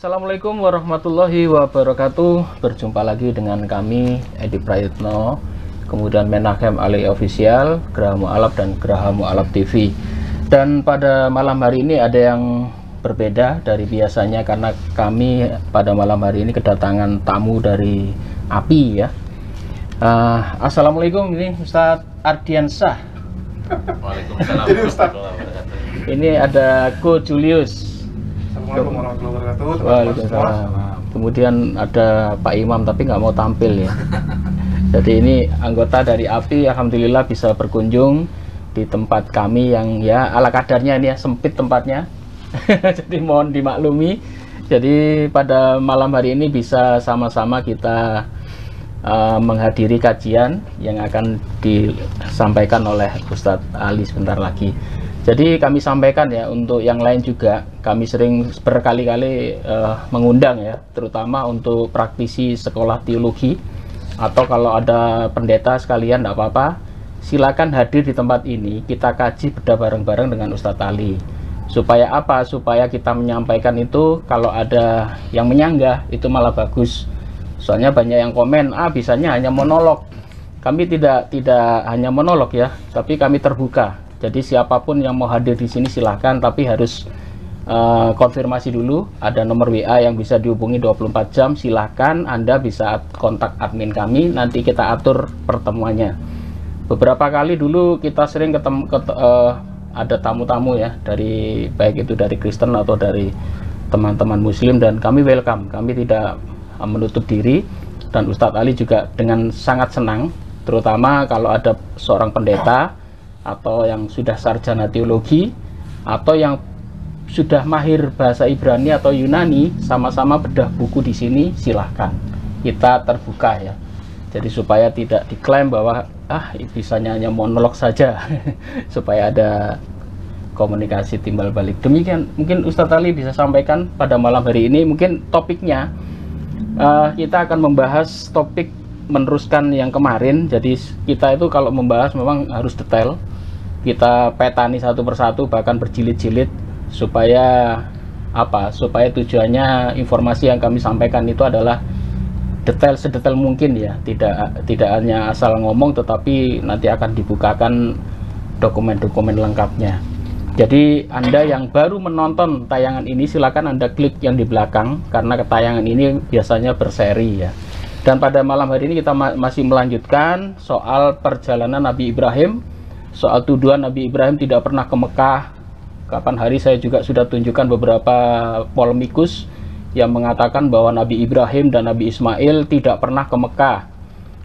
Assalamualaikum warahmatullahi wabarakatuh. Berjumpa lagi dengan kami Edi Prayitno, kemudian Menachem Ali Official, Geraha Mu'alaf dan Geraha Mu'alaf TV. Dan pada malam hari ini ada yang berbeda dari biasanya karena kami pada malam hari ini kedatangan tamu dari API ya. Assalamualaikum, ini Ustadz Ardiansyah. Waalaikumsalam. Ini ada Ko Julius. Assalamualaikum warahmatullahi wabarakatuh. Waalaikumsalam. Kemudian ada Pak Imam tapi nggak mau tampil ya. Jadi ini anggota dari API, alhamdulillah bisa berkunjung di tempat kami yang ya ala kadarnya ini ya, sempit tempatnya. Jadi mohon dimaklumi. Jadi pada malam hari ini bisa sama-sama kita menghadiri kajian yang akan disampaikan oleh Ustadz Ali sebentar lagi. Jadi kami sampaikan ya, untuk yang lain juga kami sering berkali-kali mengundang ya, terutama untuk praktisi sekolah teologi atau kalau ada pendeta sekalian tidak apa-apa, silakan hadir di tempat ini, kita kaji bedah bareng-bareng dengan Ustadz Ali. Supaya apa? Supaya kita menyampaikan itu kalau ada yang menyanggah itu malah bagus. Soalnya banyak yang komen, bisanya hanya monolog. Kami tidak hanya monolog ya, tapi kami terbuka. Jadi siapapun yang mau hadir di sini silahkan, tapi harus konfirmasi dulu. Ada nomor WA yang bisa dihubungi 24 jam. Silahkan Anda bisa kontak admin kami, nanti kita atur pertemuannya. Beberapa kali dulu kita sering ketemu, ada tamu-tamu ya, dari baik itu dari Kristen atau dari teman-teman Muslim, dan kami welcome. Kami tidak menutup diri, dan Ustadz Ali juga dengan sangat senang, terutama kalau ada seorang pendeta atau yang sudah sarjana teologi atau yang sudah mahir bahasa Ibrani atau Yunani, sama-sama bedah buku di sini, silahkan, kita terbuka ya. Jadi supaya tidak diklaim bahwa bisanya hanya monolog saja. Supaya ada komunikasi timbal balik. Demikian mungkin Ustadz Ali bisa sampaikan pada malam hari ini. Mungkin topiknya kita akan membahas topik meneruskan yang kemarin. Jadi kita itu kalau membahas memang harus detail, kita petani satu persatu, bahkan berjilid-jilid, supaya apa? Supaya tujuannya informasi yang kami sampaikan itu adalah detail sedetail mungkin ya, tidak hanya asal ngomong, tetapi nanti akan dibukakan dokumen-dokumen lengkapnya. Jadi Anda yang baru menonton tayangan ini, silakan Anda klik yang di belakang, karena tayangan ini biasanya berseri ya. Dan pada malam hari ini kita masih melanjutkan soal perjalanan Nabi Ibrahim, soal tuduhan Nabi Ibrahim tidak pernah ke Mekah. Kapan hari saya juga sudah tunjukkan beberapa polemikus yang mengatakan bahwa Nabi Ibrahim dan Nabi Ismail tidak pernah ke Mekah.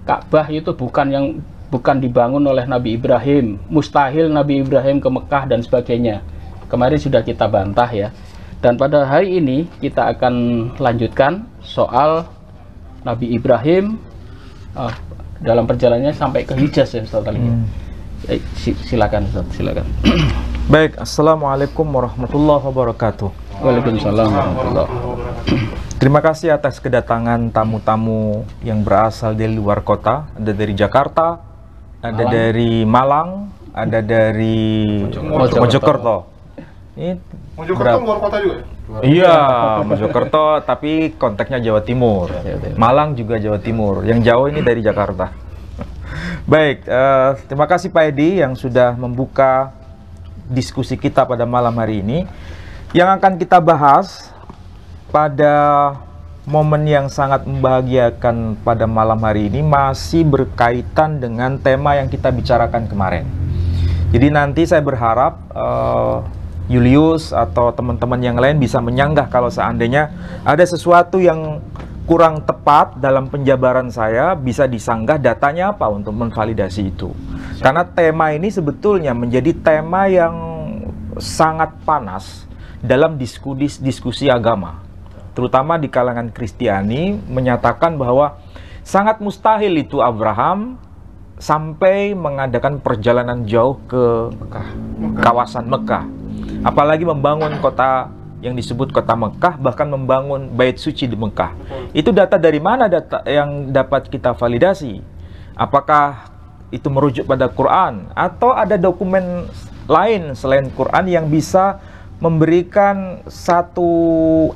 Ka'bah itu bukan dibangun oleh Nabi Ibrahim, mustahil Nabi Ibrahim ke Mekah dan sebagainya. Kemarin sudah kita bantah ya. Dan pada hari ini kita akan lanjutkan soal Nabi Ibrahim dalam perjalanannya sampai ke Hijaz ya Ustaz Ali. Silakan Ustaz, silakan. Baik, Assalamualaikum warahmatullahi wabarakatuh. Waalaikumsalam warahmatullahi wabarakatuh. Terima kasih atas kedatangan tamu-tamu yang berasal dari luar kota. Ada dari Jakarta, ada dari Malang, ada dari Mojokerto. Ini Mojokerto luar kota juga ya? Iya, Mojokerto tapi konteksnya Jawa Timur. Malang juga Jawa Timur. Yang jauh ini dari Jakarta. Baik, terima kasih Pak Edi yang sudah membuka diskusi kita pada malam hari ini. Yang akan kita bahas pada momen yang sangat membahagiakan pada malam hari ini masih berkaitan dengan tema yang kita bicarakan kemarin. Jadi nanti saya berharap Julius atau teman-teman yang lain bisa menyanggah kalau seandainya ada sesuatu yang kurang tepat dalam penjabaran saya, bisa disanggah datanya apa untuk menvalidasi itu. Karena tema ini sebetulnya menjadi tema yang sangat panas dalam diskusi agama, terutama di kalangan Kristiani, menyatakan bahwa sangat mustahil itu Abraham sampai mengadakan perjalanan jauh ke kawasan Mekah, apalagi membangun kota yang disebut kota Mekah, bahkan membangun bait suci di Mekah. Itu data dari mana data yang dapat kita validasi? Apakah itu merujuk pada Quran atau ada dokumen lain selain Quran yang bisa memberikan satu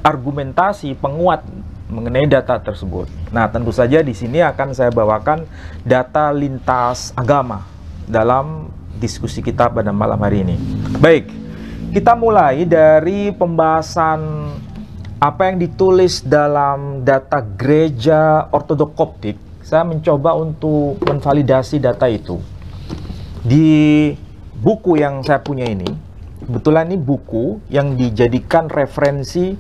argumentasi penguat mengenai data tersebut. Nah, tentu saja di sini akan saya bawakan data lintas agama dalam diskusi kita pada malam hari ini. Baik, kita mulai dari pembahasan apa yang ditulis dalam data Gereja Ortodok Koptik. Saya mencoba untuk menvalidasi data itu di buku yang saya punya ini. Kebetulan ini buku yang dijadikan referensi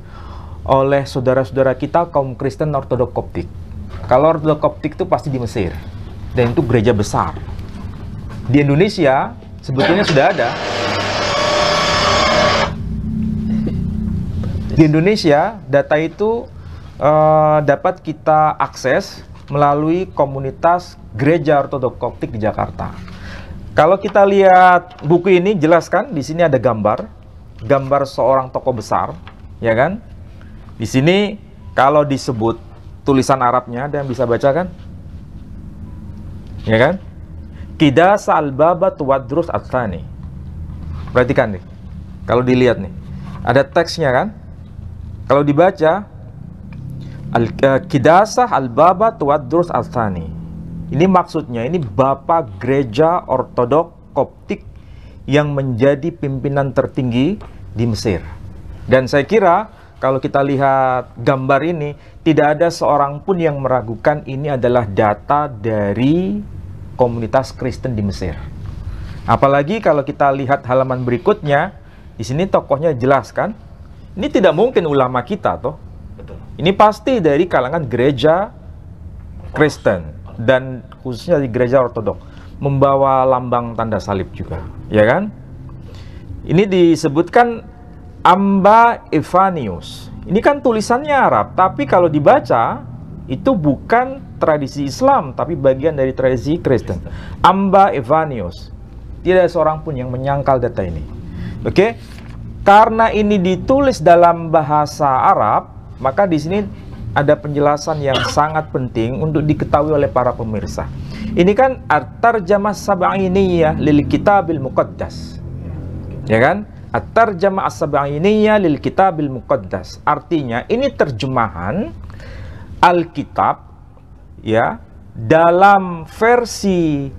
oleh saudara-saudara kita kaum Kristen Ortodok Koptik. Kalau Ortodok Koptik itu pasti di Mesir, dan itu gereja besar. Di Indonesia sebetulnya sudah ada. Di Indonesia data itu dapat kita akses melalui komunitas Gereja Ortodok Koptik di Jakarta. Kalau kita lihat buku ini, jelas kan di sini ada gambar seorang tokoh besar, ya kan? Di sini kalau disebut tulisan Arabnya, ada yang bisa baca kan? Ya kan? Qidasa al-Baba Tuwadrus Al-Thani. Perhatikan nih. Kalau dilihat nih, ada teksnya kan? Kalau dibaca Qidasa al-Baba Tuwadrus Al-Thani. Ini maksudnya, ini Bapak Gereja Ortodok Koptik yang menjadi pimpinan tertinggi di Mesir. Dan saya kira kalau kita lihat gambar ini, tidak ada seorang pun yang meragukan ini adalah data dari komunitas Kristen di Mesir. Apalagi kalau kita lihat halaman berikutnya, di sini tokohnya jelas kan? Ini tidak mungkin ulama kita toh. Betul. Ini pasti dari kalangan gereja Kristen dan khususnya di gereja Ortodok, membawa lambang tanda salib juga, ya kan? Ini disebutkan Amba Evanius. Ini kan tulisannya Arab, tapi kalau dibaca itu bukan tradisi Islam, tapi bagian dari tradisi Kristen. Amba Evanius. Tidak ada seorang pun yang menyangkal data ini. Oke? Karena ini ditulis dalam bahasa Arab, maka di sini ada penjelasan yang sangat penting untuk diketahui oleh para pemirsa. Ini kan at-tarjamah sab'iniyah lil kitabil muqaddas. Ya kan? At-tarjamah as-sab'iniyah lil kitabil muqaddas. Artinya ini terjemahan Alkitab ya dalam versi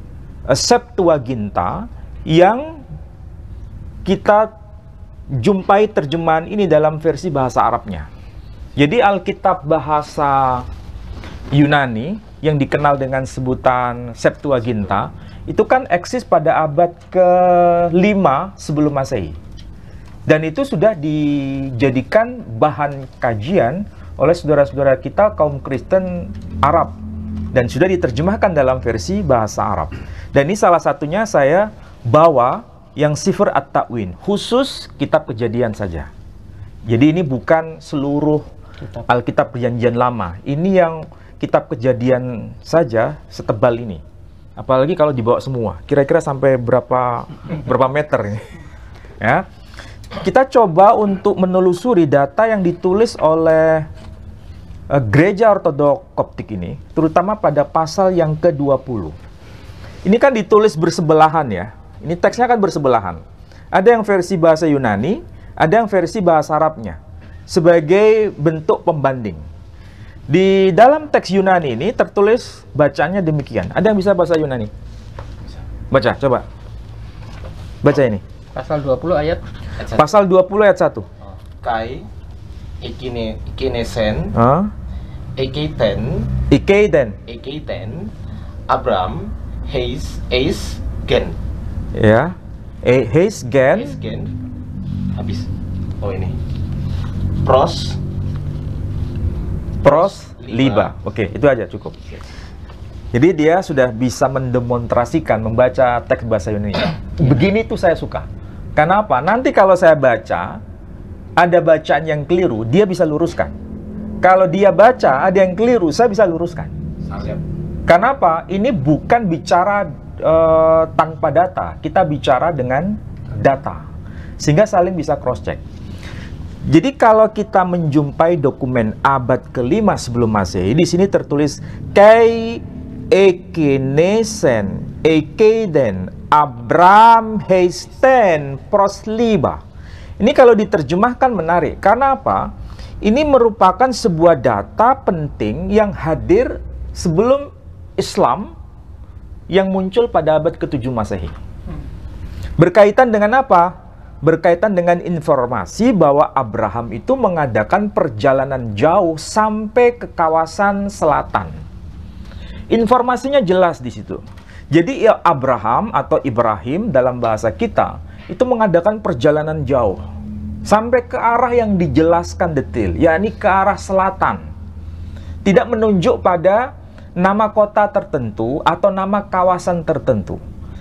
Septuaginta yang kita jumpai terjemahan ini dalam versi bahasa Arabnya. Jadi Alkitab bahasa Yunani yang dikenal dengan sebutan Septuaginta itu kan eksis pada abad ke-5 sebelum Masehi. Dan itu sudah dijadikan bahan kajian oleh saudara-saudara kita kaum Kristen Arab dan sudah diterjemahkan dalam versi bahasa Arab. Dan ini salah satunya saya bawa yang Sifr At-Ta'win, khusus kitab Kejadian saja. Jadi ini bukan seluruh Alkitab Perjanjian Lama. Ini yang kitab Kejadian saja setebal ini. Apalagi kalau dibawa semua. Kira-kira sampai berapa meter ini. Ya. Kita coba untuk menelusuri data yang ditulis oleh Gereja Ortodok Koptik ini, terutama pada pasal yang ke-20. Ini kan ditulis bersebelahan ya. Ini teksnya kan bersebelahan. Ada yang versi bahasa Yunani, ada yang versi bahasa Arabnya. Sebagai bentuk pembanding. Di dalam teks Yunani ini tertulis bacanya demikian. Ada yang bisa bahasa Yunani? Baca, coba. Baca ini. Pasal 20 ayat 1. Pasal 20 ayat 1. Kai ikinesen Ekeiten Abram Heis Gen. Ya. Heis Gen. Habis. Oh ini. Pros Liba. Oke, itu aja cukup. Jadi dia sudah bisa mendemonstrasikan membaca teks bahasa Yunani. Begini tuh saya suka. Kenapa? Nanti kalau saya baca ada bacaan yang keliru, dia bisa luruskan. Kalau dia baca ada yang keliru, saya bisa luruskan. Kenapa? Ini bukan bicara tanpa data, kita bicara dengan data. Sehingga saling bisa cross check. Jadi kalau kita menjumpai dokumen abad ke-5 sebelum Masehi, di sini tertulis Kai Ekeiden Abram Heisten Prosliba. Ini kalau diterjemahkan menarik. Karena apa? Ini merupakan sebuah data penting yang hadir sebelum Islam yang muncul pada abad ke-7 Masehi. Berkaitan dengan apa? Berkaitan dengan informasi bahwa Abraham itu mengadakan perjalanan jauh sampai ke kawasan selatan. Informasinya jelas di situ. Jadi ya Abraham atau Ibrahim dalam bahasa kita itu mengadakan perjalanan jauh sampai ke arah yang dijelaskan detail, yakni ke arah selatan. Tidak menunjuk pada nama kota tertentu atau nama kawasan tertentu,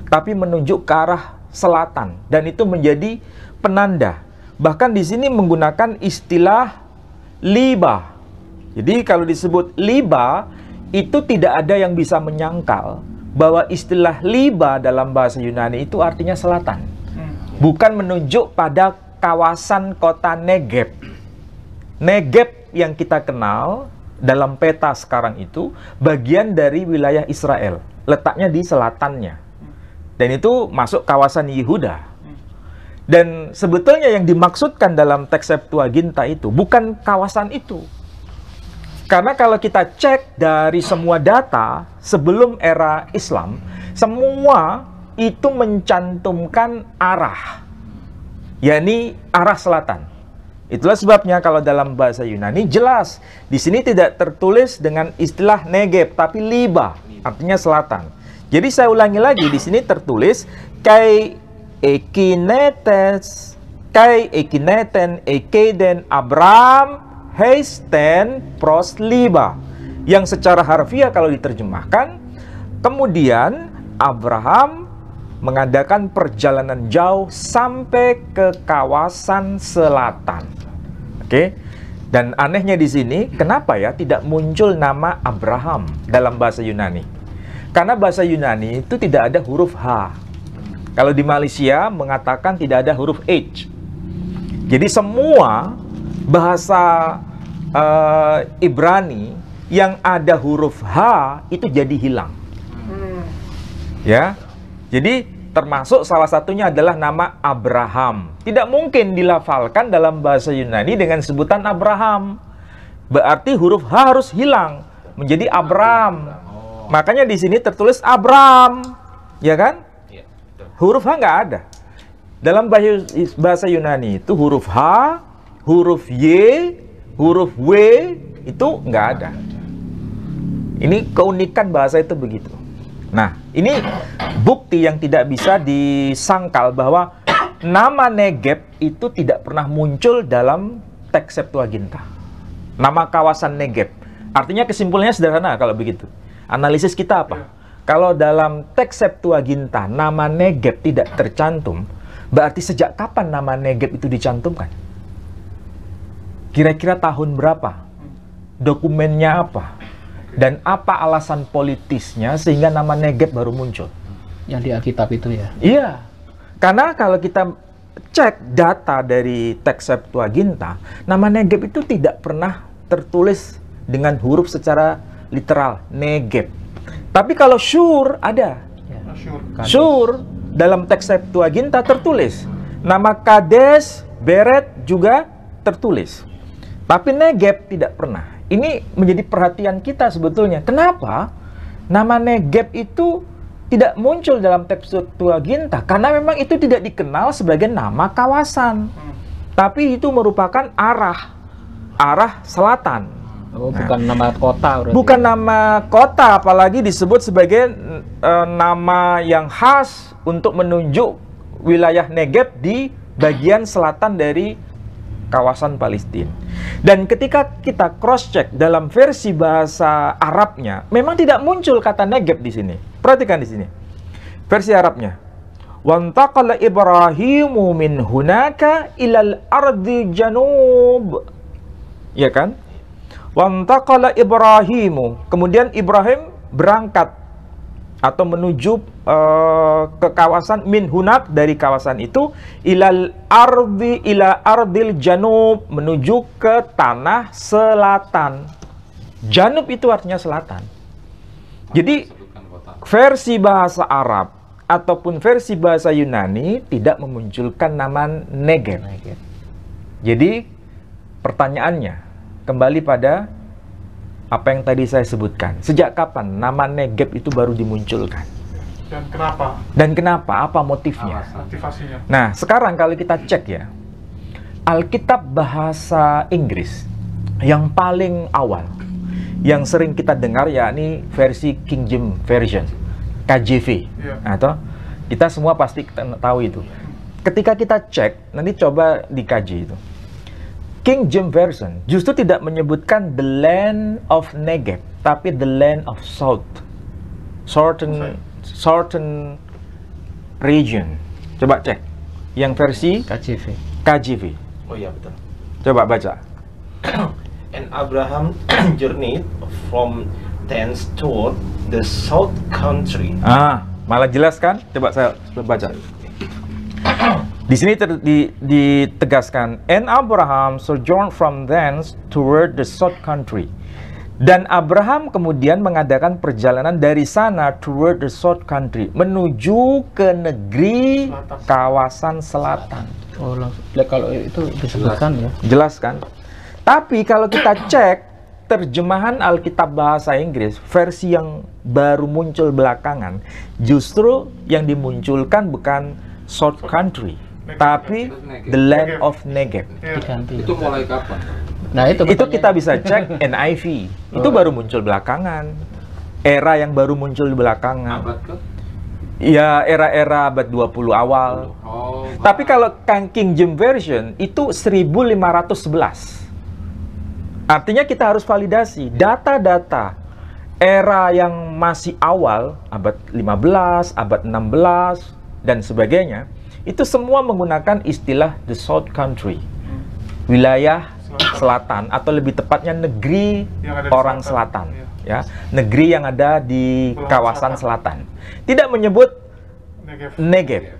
tapi menunjuk ke arah selatan, dan itu menjadi penanda. Bahkan di sini menggunakan istilah liba. Jadi kalau disebut liba, itu tidak ada yang bisa menyangkal bahwa istilah liba dalam bahasa Yunani itu artinya selatan. Bukan menunjuk pada kawasan kota Negeb. Negeb yang kita kenal dalam peta sekarang itu bagian dari wilayah Israel, letaknya di selatannya. Dan itu masuk kawasan Yehuda. Dan sebetulnya yang dimaksudkan dalam teks Septuaginta itu bukan kawasan itu. Karena kalau kita cek dari semua data sebelum era Islam, semua itu mencantumkan arah, yakni arah selatan. Itulah sebabnya kalau dalam bahasa Yunani jelas di sini tidak tertulis dengan istilah Negeb, tapi liba, artinya selatan. Jadi saya ulangi lagi, di sini tertulis kai ekineten ekeden Abram heisten pros liba, yang secara harfiah kalau diterjemahkan, kemudian Abraham mengadakan perjalanan jauh sampai ke kawasan selatan. Oke. Dan anehnya di sini, kenapa ya tidak muncul nama Abraham dalam bahasa Yunani? Karena bahasa Yunani itu tidak ada huruf H. Kalau di Malaysia mengatakan tidak ada huruf H. Jadi semua bahasa Ibrani yang ada huruf H itu jadi hilang. Ya. Jadi termasuk salah satunya adalah nama Abraham. Tidak mungkin dilafalkan dalam bahasa Yunani dengan sebutan Abraham. Berarti huruf H harus hilang menjadi Abram. Makanya di sini tertulis Abram, ya kan? Huruf H nggak ada. Dalam bahasa Yunani itu huruf H, huruf Y, huruf W itu nggak ada. Ini keunikan bahasa itu begitu. Nah, ini bukti yang tidak bisa disangkal bahwa nama Negeb itu tidak pernah muncul dalam teks Septuaginta. Nama kawasan Negeb. Artinya kesimpulannya sederhana kalau begitu. Analisis kita apa? Kalau dalam teks Septuaginta nama Negeb tidak tercantum, berarti sejak kapan nama Negeb itu dicantumkan? Kira-kira tahun berapa? Dokumennya apa? Dan apa alasan politisnya sehingga nama Negeb baru muncul? Yang di Alkitab itu ya? Iya. Karena kalau kita cek data dari teks Septuaginta, nama Negeb itu tidak pernah tertulis dengan huruf secara literal, Negeb. Tapi kalau Shur ada. Shur dalam teks Septuaginta tertulis. Nama Kades, Beret juga tertulis. Tapi Negeb tidak pernah. Ini menjadi perhatian kita sebetulnya. Kenapa nama Negeb itu tidak muncul dalam teks Septuaginta? Karena memang itu tidak dikenal sebagai nama kawasan. Tapi itu merupakan arah selatan. Oh, bukan nama kota. Bukan nama kota, apalagi disebut sebagai nama yang khas untuk menunjuk wilayah Negeb di bagian selatan dari kawasan Palestina. Dan ketika kita cross-check dalam versi bahasa Arabnya, memang tidak muncul kata Negeb di sini. Perhatikan di sini. Versi Arabnya. Wantaqala Ibrahimu min hunaka ilal ardi janub. Ya kan? Wantaqala Ibrahimu. Kemudian Ibrahim berangkat atau menuju ke kawasan min hunak, dari kawasan itu, ila ardil janub, menuju ke tanah selatan. Janub itu artinya selatan. Jadi versi bahasa Arab ataupun versi bahasa Yunani tidak memunculkan nama Negeb. Jadi pertanyaannya kembali pada apa yang tadi saya sebutkan. Sejak kapan nama Negeb itu baru dimunculkan? Dan kenapa? Dan kenapa? Apa motifnya? Aktivasinya. Nah, sekarang kalau kita cek ya, Alkitab bahasa Inggris yang paling awal, yang sering kita dengar yakni versi King James Version, KJV. Atau kita semua pasti tahu itu. Ketika kita cek, nanti coba dikaji itu. King James Version justru tidak menyebutkan the land of Negeb, tapi the land of South. Certain region. Coba cek. Yang versi KJV. Oh iya betul. Coba baca. And Abraham journeyed from thence toward the south country. Malah jelas kan? Coba saya baca. Di sini ditegaskan, and Abraham sojourned from thence toward the south country. Dan Abraham kemudian mengadakan perjalanan dari sana toward the south country, menuju ke negeri kawasan selatan. Oh, kalau itu disebutkan ya. Jelas kan? Tapi kalau kita cek terjemahan Alkitab bahasa Inggris, versi yang baru muncul belakangan, justru yang dimunculkan bukan South Country, tapi the land of Negeb. Itu mulai kapan? Nah, itu kita bisa cek NIV. Itu baru muncul belakangan. Era yang baru muncul di belakangan. Abad ke? Ya, era-era abad 20 awal. Tapi kalau King James Version itu 1511. Artinya kita harus validasi data-data era yang masih awal, abad 15, abad 16, dan sebagainya, itu semua menggunakan istilah the South Country, wilayah selatan, atau lebih tepatnya negeri orang selatan, ya, negeri yang ada di kawasan selatan. Tidak menyebut Negeb.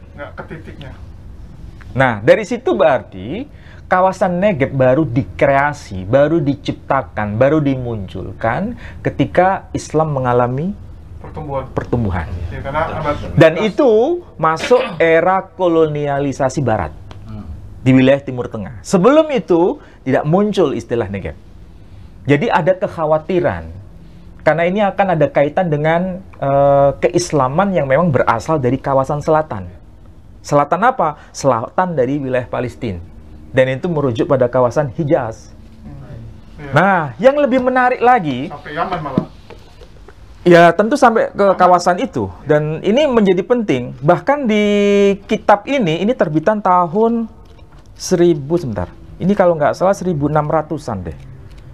Nah, dari situ berarti kawasan Negeb baru dikreasi, baru diciptakan, baru dimunculkan ketika Islam mengalami pertumbuhan. Ya, karena Dan itu masuk era kolonialisasi Barat di wilayah Timur Tengah. Sebelum itu tidak muncul istilah Negeb. Jadi ada kekhawatiran karena ini akan ada kaitan dengan keislaman yang memang berasal dari kawasan selatan. Selatan apa? Selatan dari wilayah Palestina. Dan itu merujuk pada kawasan Hijaz. Nah, yang lebih menarik lagi, sampai Yaman malah. Ya, tentu sampai ke kawasan itu. Dan ini menjadi penting. Bahkan di kitab ini terbitan tahun 1000, sebentar. Ini kalau nggak salah 1600-an deh.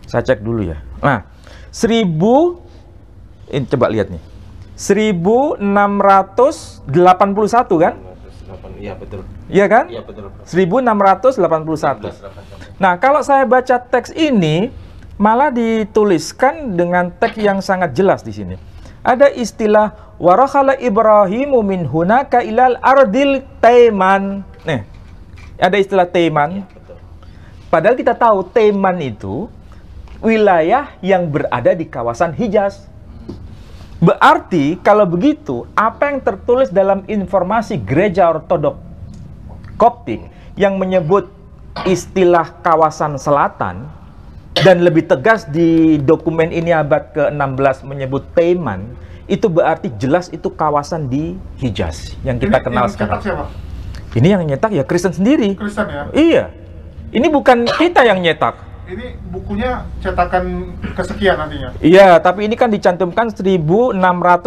Saya cek dulu ya. Nah, 1000, ini coba lihat nih. 1681 kan? Iya betul. Iya kan? Iya betul. 1681. Nah, kalau saya baca teks ini malah dituliskan dengan teks yang sangat jelas di sini. Ada istilah warakhala Ibrahimu min hunaka ilal ardil Taiman. Nih, ada istilah Taiman. Padahal kita tahu Taiman itu wilayah yang berada di kawasan Hijaz. Berarti kalau begitu, apa yang tertulis dalam informasi Gereja Ortodok Koptik yang menyebut istilah kawasan selatan, dan lebih tegas di dokumen ini abad ke-16 menyebut Taiman, itu berarti jelas itu kawasan di Hijaz yang kita kenal sekarang. Siapa? Ini yang nyetak ya Kristen sendiri. Kristen ya? Iya. Ini bukan kita yang nyetak. Ini bukunya cetakan kesekian nantinya? Iya, tapi ini kan dicantumkan 1600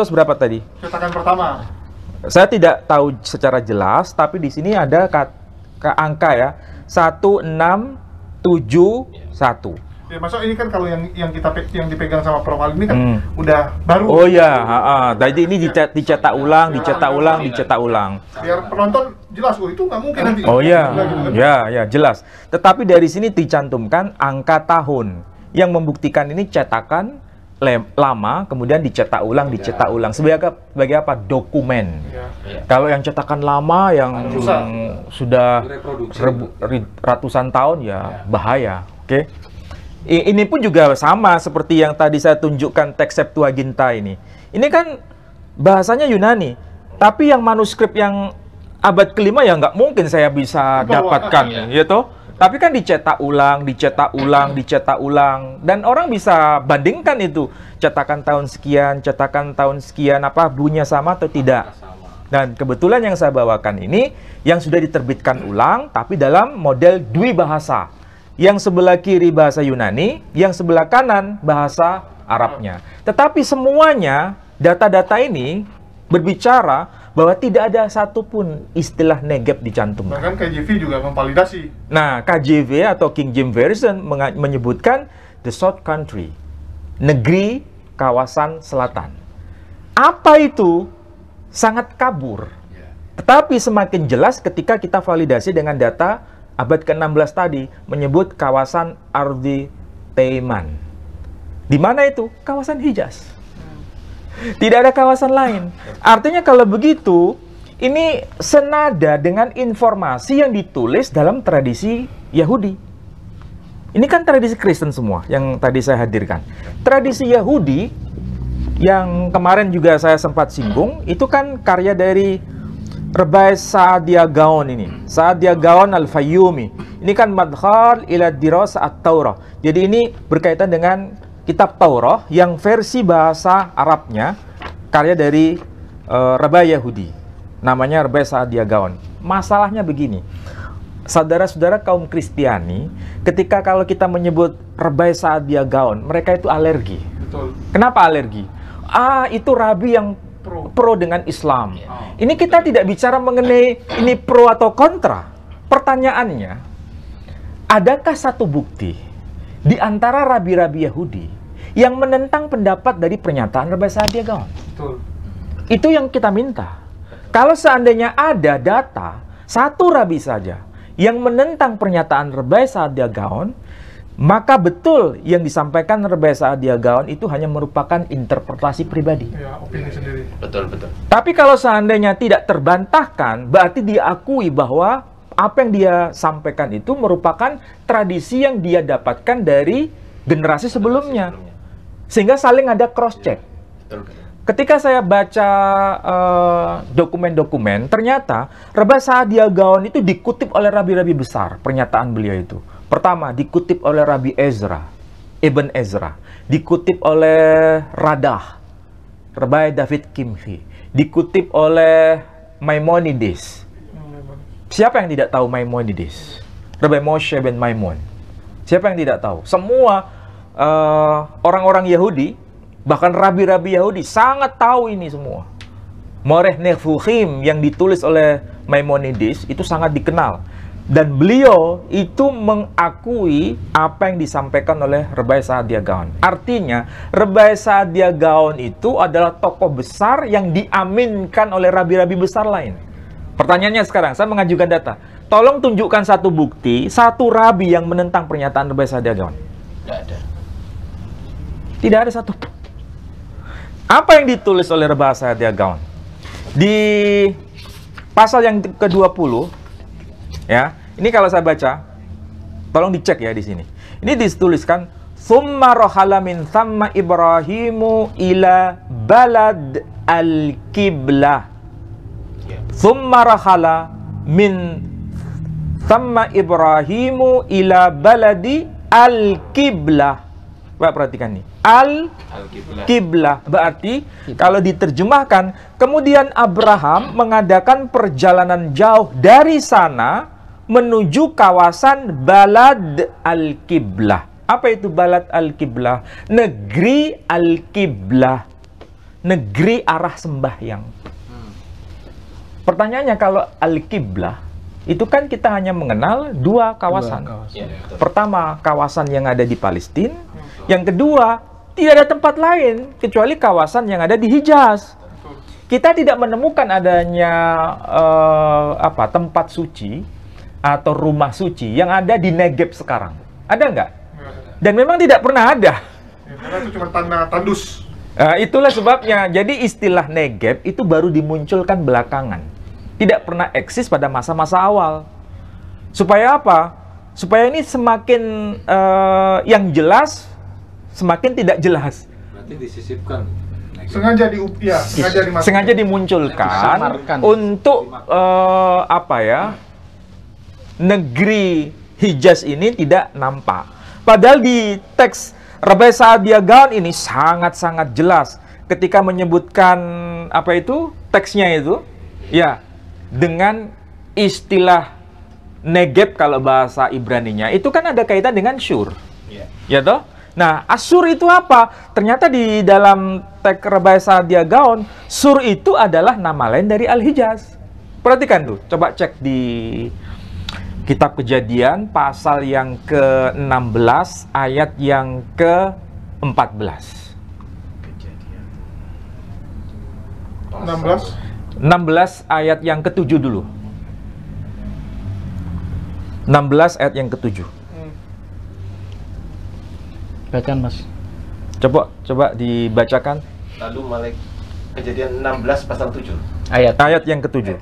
berapa tadi? Cetakan pertama. Saya tidak tahu secara jelas, tapi di sini ada angka ya, 1671. Ya, maksud ini kan kalau yang dipegang sama Prof Ali ini kan udah baru. Oh ya, tadi ini dicetak ulang. Biar penonton jelas, oh itu nggak mungkin nanti. Oh ya, ya jelas. Tetapi dari sini dicantumkan angka tahun yang membuktikan ini cetakan lama, kemudian dicetak ulang. Sebagai apa? Dokumen. Ya. Kalau yang cetakan lama yang sudah ratusan tahun ya bahaya. Oke. Ini pun juga sama seperti yang tadi saya tunjukkan teks Septuaginta ini. Ini kan bahasanya Yunani. Tapi yang manuskrip yang abad kelima ya nggak mungkin saya bisa dapatkan, gitu. Tapi kan dicetak ulang, dicetak ulang, dicetak ulang, dan orang bisa bandingkan itu cetakan tahun sekian, apa bunyinya sama atau tidak. Dan kebetulan yang saya bawakan ini yang sudah diterbitkan ulang, tapi dalam model dwibahasa. Yang sebelah kiri bahasa Yunani, yang sebelah kanan bahasa Arabnya. Tetapi semuanya data-data ini berbicara bahwa tidak ada satupun istilah Negeb dicantumkan. Bahkan KJV juga memvalidasi. Nah, KJV atau King James Version menyebutkan the South Country, negeri kawasan selatan. Apa itu? Sangat kabur. Tetapi semakin jelas ketika kita validasi dengan data abad ke-16 tadi, menyebut kawasan Ardi Teiman. Di mana itu? Kawasan Hijaz. Tidak ada kawasan lain. Artinya kalau begitu, ini senada dengan informasi yang ditulis dalam tradisi Yahudi. Ini kan tradisi Kristen semua yang tadi saya hadirkan. Tradisi Yahudi yang kemarin juga saya sempat singgung, itu kan karya dari Rabbi Saadia Gaon ini. Saadia Gaon Al-Fayyumi. Ini kan Madkhal ila Dirasa At-Taurah. Jadi ini berkaitan dengan kitab Taurah yang versi bahasa Arabnya, karya dari Rabbi Yahudi, namanya Rabbi Saadia Gaon. Masalahnya begini, saudara-saudara kaum Kristiani, ketika kalau kita menyebut Rabbi Saadia Gaon, mereka itu alergi. Betul. Kenapa alergi? Itu rabi yang pro dengan Islam. Ini kita tidak bicara mengenai ini pro atau kontra. Pertanyaannya, adakah satu bukti di antara rabi-rabi Yahudi yang menentang pendapat dari pernyataan Rabbi Saadia Gaon? Betul. Itu yang kita minta. Kalau seandainya ada data, satu rabi saja yang menentang pernyataan Rabbi Saadia Gaon, maka betul yang disampaikan Rabbi Saadia Gaon itu hanya merupakan interpretasi pribadi. Ya, opini sendiri. Betul, betul. Tapi kalau seandainya tidak terbantahkan, berarti diakui bahwa apa yang dia sampaikan itu merupakan tradisi yang dia dapatkan dari generasi sebelumnya. Sehingga saling ada cross-check. Betul, betul. Ketika saya baca dokumen-dokumen, ternyata Rabbi Saadia Gaon itu dikutip oleh rabi-rabi besar, pernyataan beliau itu. Pertama, dikutip oleh Rabbi Ezra, Ibn Ezra. Dikutip oleh Radah, Rabbi David Kimhi. Dikutip oleh Maimonides. Siapa yang tidak tahu Maimonides? Rabbi Moshe ben Maimon. Siapa yang tidak tahu? Semua orang-orang Yahudi, bahkan rabi-rabi Yahudi sangat tahu ini semua. Moreh Nefuchim yang ditulis oleh Maimonides itu sangat dikenal. Dan beliau itu mengakui apa yang disampaikan oleh Rabbi Saadia Gaon. Artinya, Rabbi Saadia Gaon itu adalah tokoh besar yang diaminkan oleh rabi-rabi besar lain. Pertanyaannya sekarang, saya mengajukan data. Tolong tunjukkan satu bukti, satu rabi yang menentang pernyataan Rabbi Saadia Gaon. Tidak ada. Tidak ada satu. Apa yang ditulis oleh Rabbi Saadia Gaon? Di pasal yang ke-20, ya, ini kalau saya baca, tolong dicek ya di sini. Ini dituliskan, "Tsumma rahala min thamma Ibrahimu ila balad al-qiblah." "Tsumma rahala min thamma Ibrahimu ila baladi al-qiblah." Coba perhatikan nih. Al-qiblah berarti kalau diterjemahkan, kemudian Abraham mengadakan perjalanan jauh dari sana menuju kawasan Balad Al-Qiblah. Apa itu Balad Al-Qiblah? Negeri Al-Qiblah. Negeri arah sembahyang. Pertanyaannya, kalau Al-Qiblah, itu kan kita hanya mengenal dua kawasan. Ya, Pertama, kawasan yang ada di Palestina. Yang kedua, tidak ada tempat lain kecuali kawasan yang ada di Hijaz. Kita tidak menemukan adanya tempat suci atau rumah suci yang ada di Negeb sekarang. Ada nggak? Dan memang tidak pernah ada. Ya, karena itu cuma tanah tandus. Itulah sebabnya. Jadi istilah Negeb itu baru dimunculkan belakangan. Tidak pernah eksis pada masa-masa awal. Supaya apa? Supaya ini semakin yang jelas, semakin tidak jelas. Berarti disisipkan. sengaja dimunculkan Disamarkan. untuk apa ya, negeri Hijaz ini tidak nampak. Padahal di teks Rabai Sa'adiyah Gaon ini sangat-sangat jelas ketika menyebutkan apa itu teksnya itu, ya, dengan istilah Negeb kalau bahasa Ibraninya itu kan ada kaitan dengan Syur, ya toh. Nah, Asyur itu apa? Ternyata di dalam teks Rabai Sa'adiyah Gaon, Sur itu adalah nama lain dari Al-Hijaz. Perhatikan tuh, coba cek di Kitab Kejadian pasal yang ke-16 ayat yang ke-14. Kejadian. 16 ayat yang ke-7 dulu. 16 ayat yang ke-7. Bacaan, Mas. Coba dibacakan. Lalu Kejadian 16 pasal 7. Ayat yang ke-7.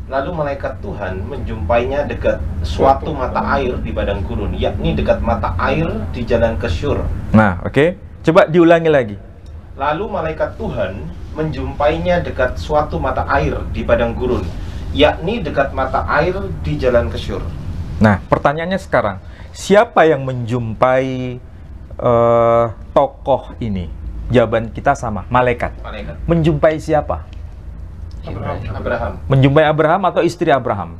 Lalu malaikat Tuhan menjumpainya dekat suatu mata air di padang gurun, yakni dekat mata air di jalan ke Syur. Nah, oke. Coba diulangi lagi. Lalu malaikat Tuhan menjumpainya dekat suatu mata air di padang gurun, yakni dekat mata air di jalan ke Syur. Nah, pertanyaannya sekarang, siapa yang menjumpai tokoh ini? Jawaban kita sama, malaikat. Menjumpai siapa? Abraham. Menjumpai Abraham atau istri Abraham?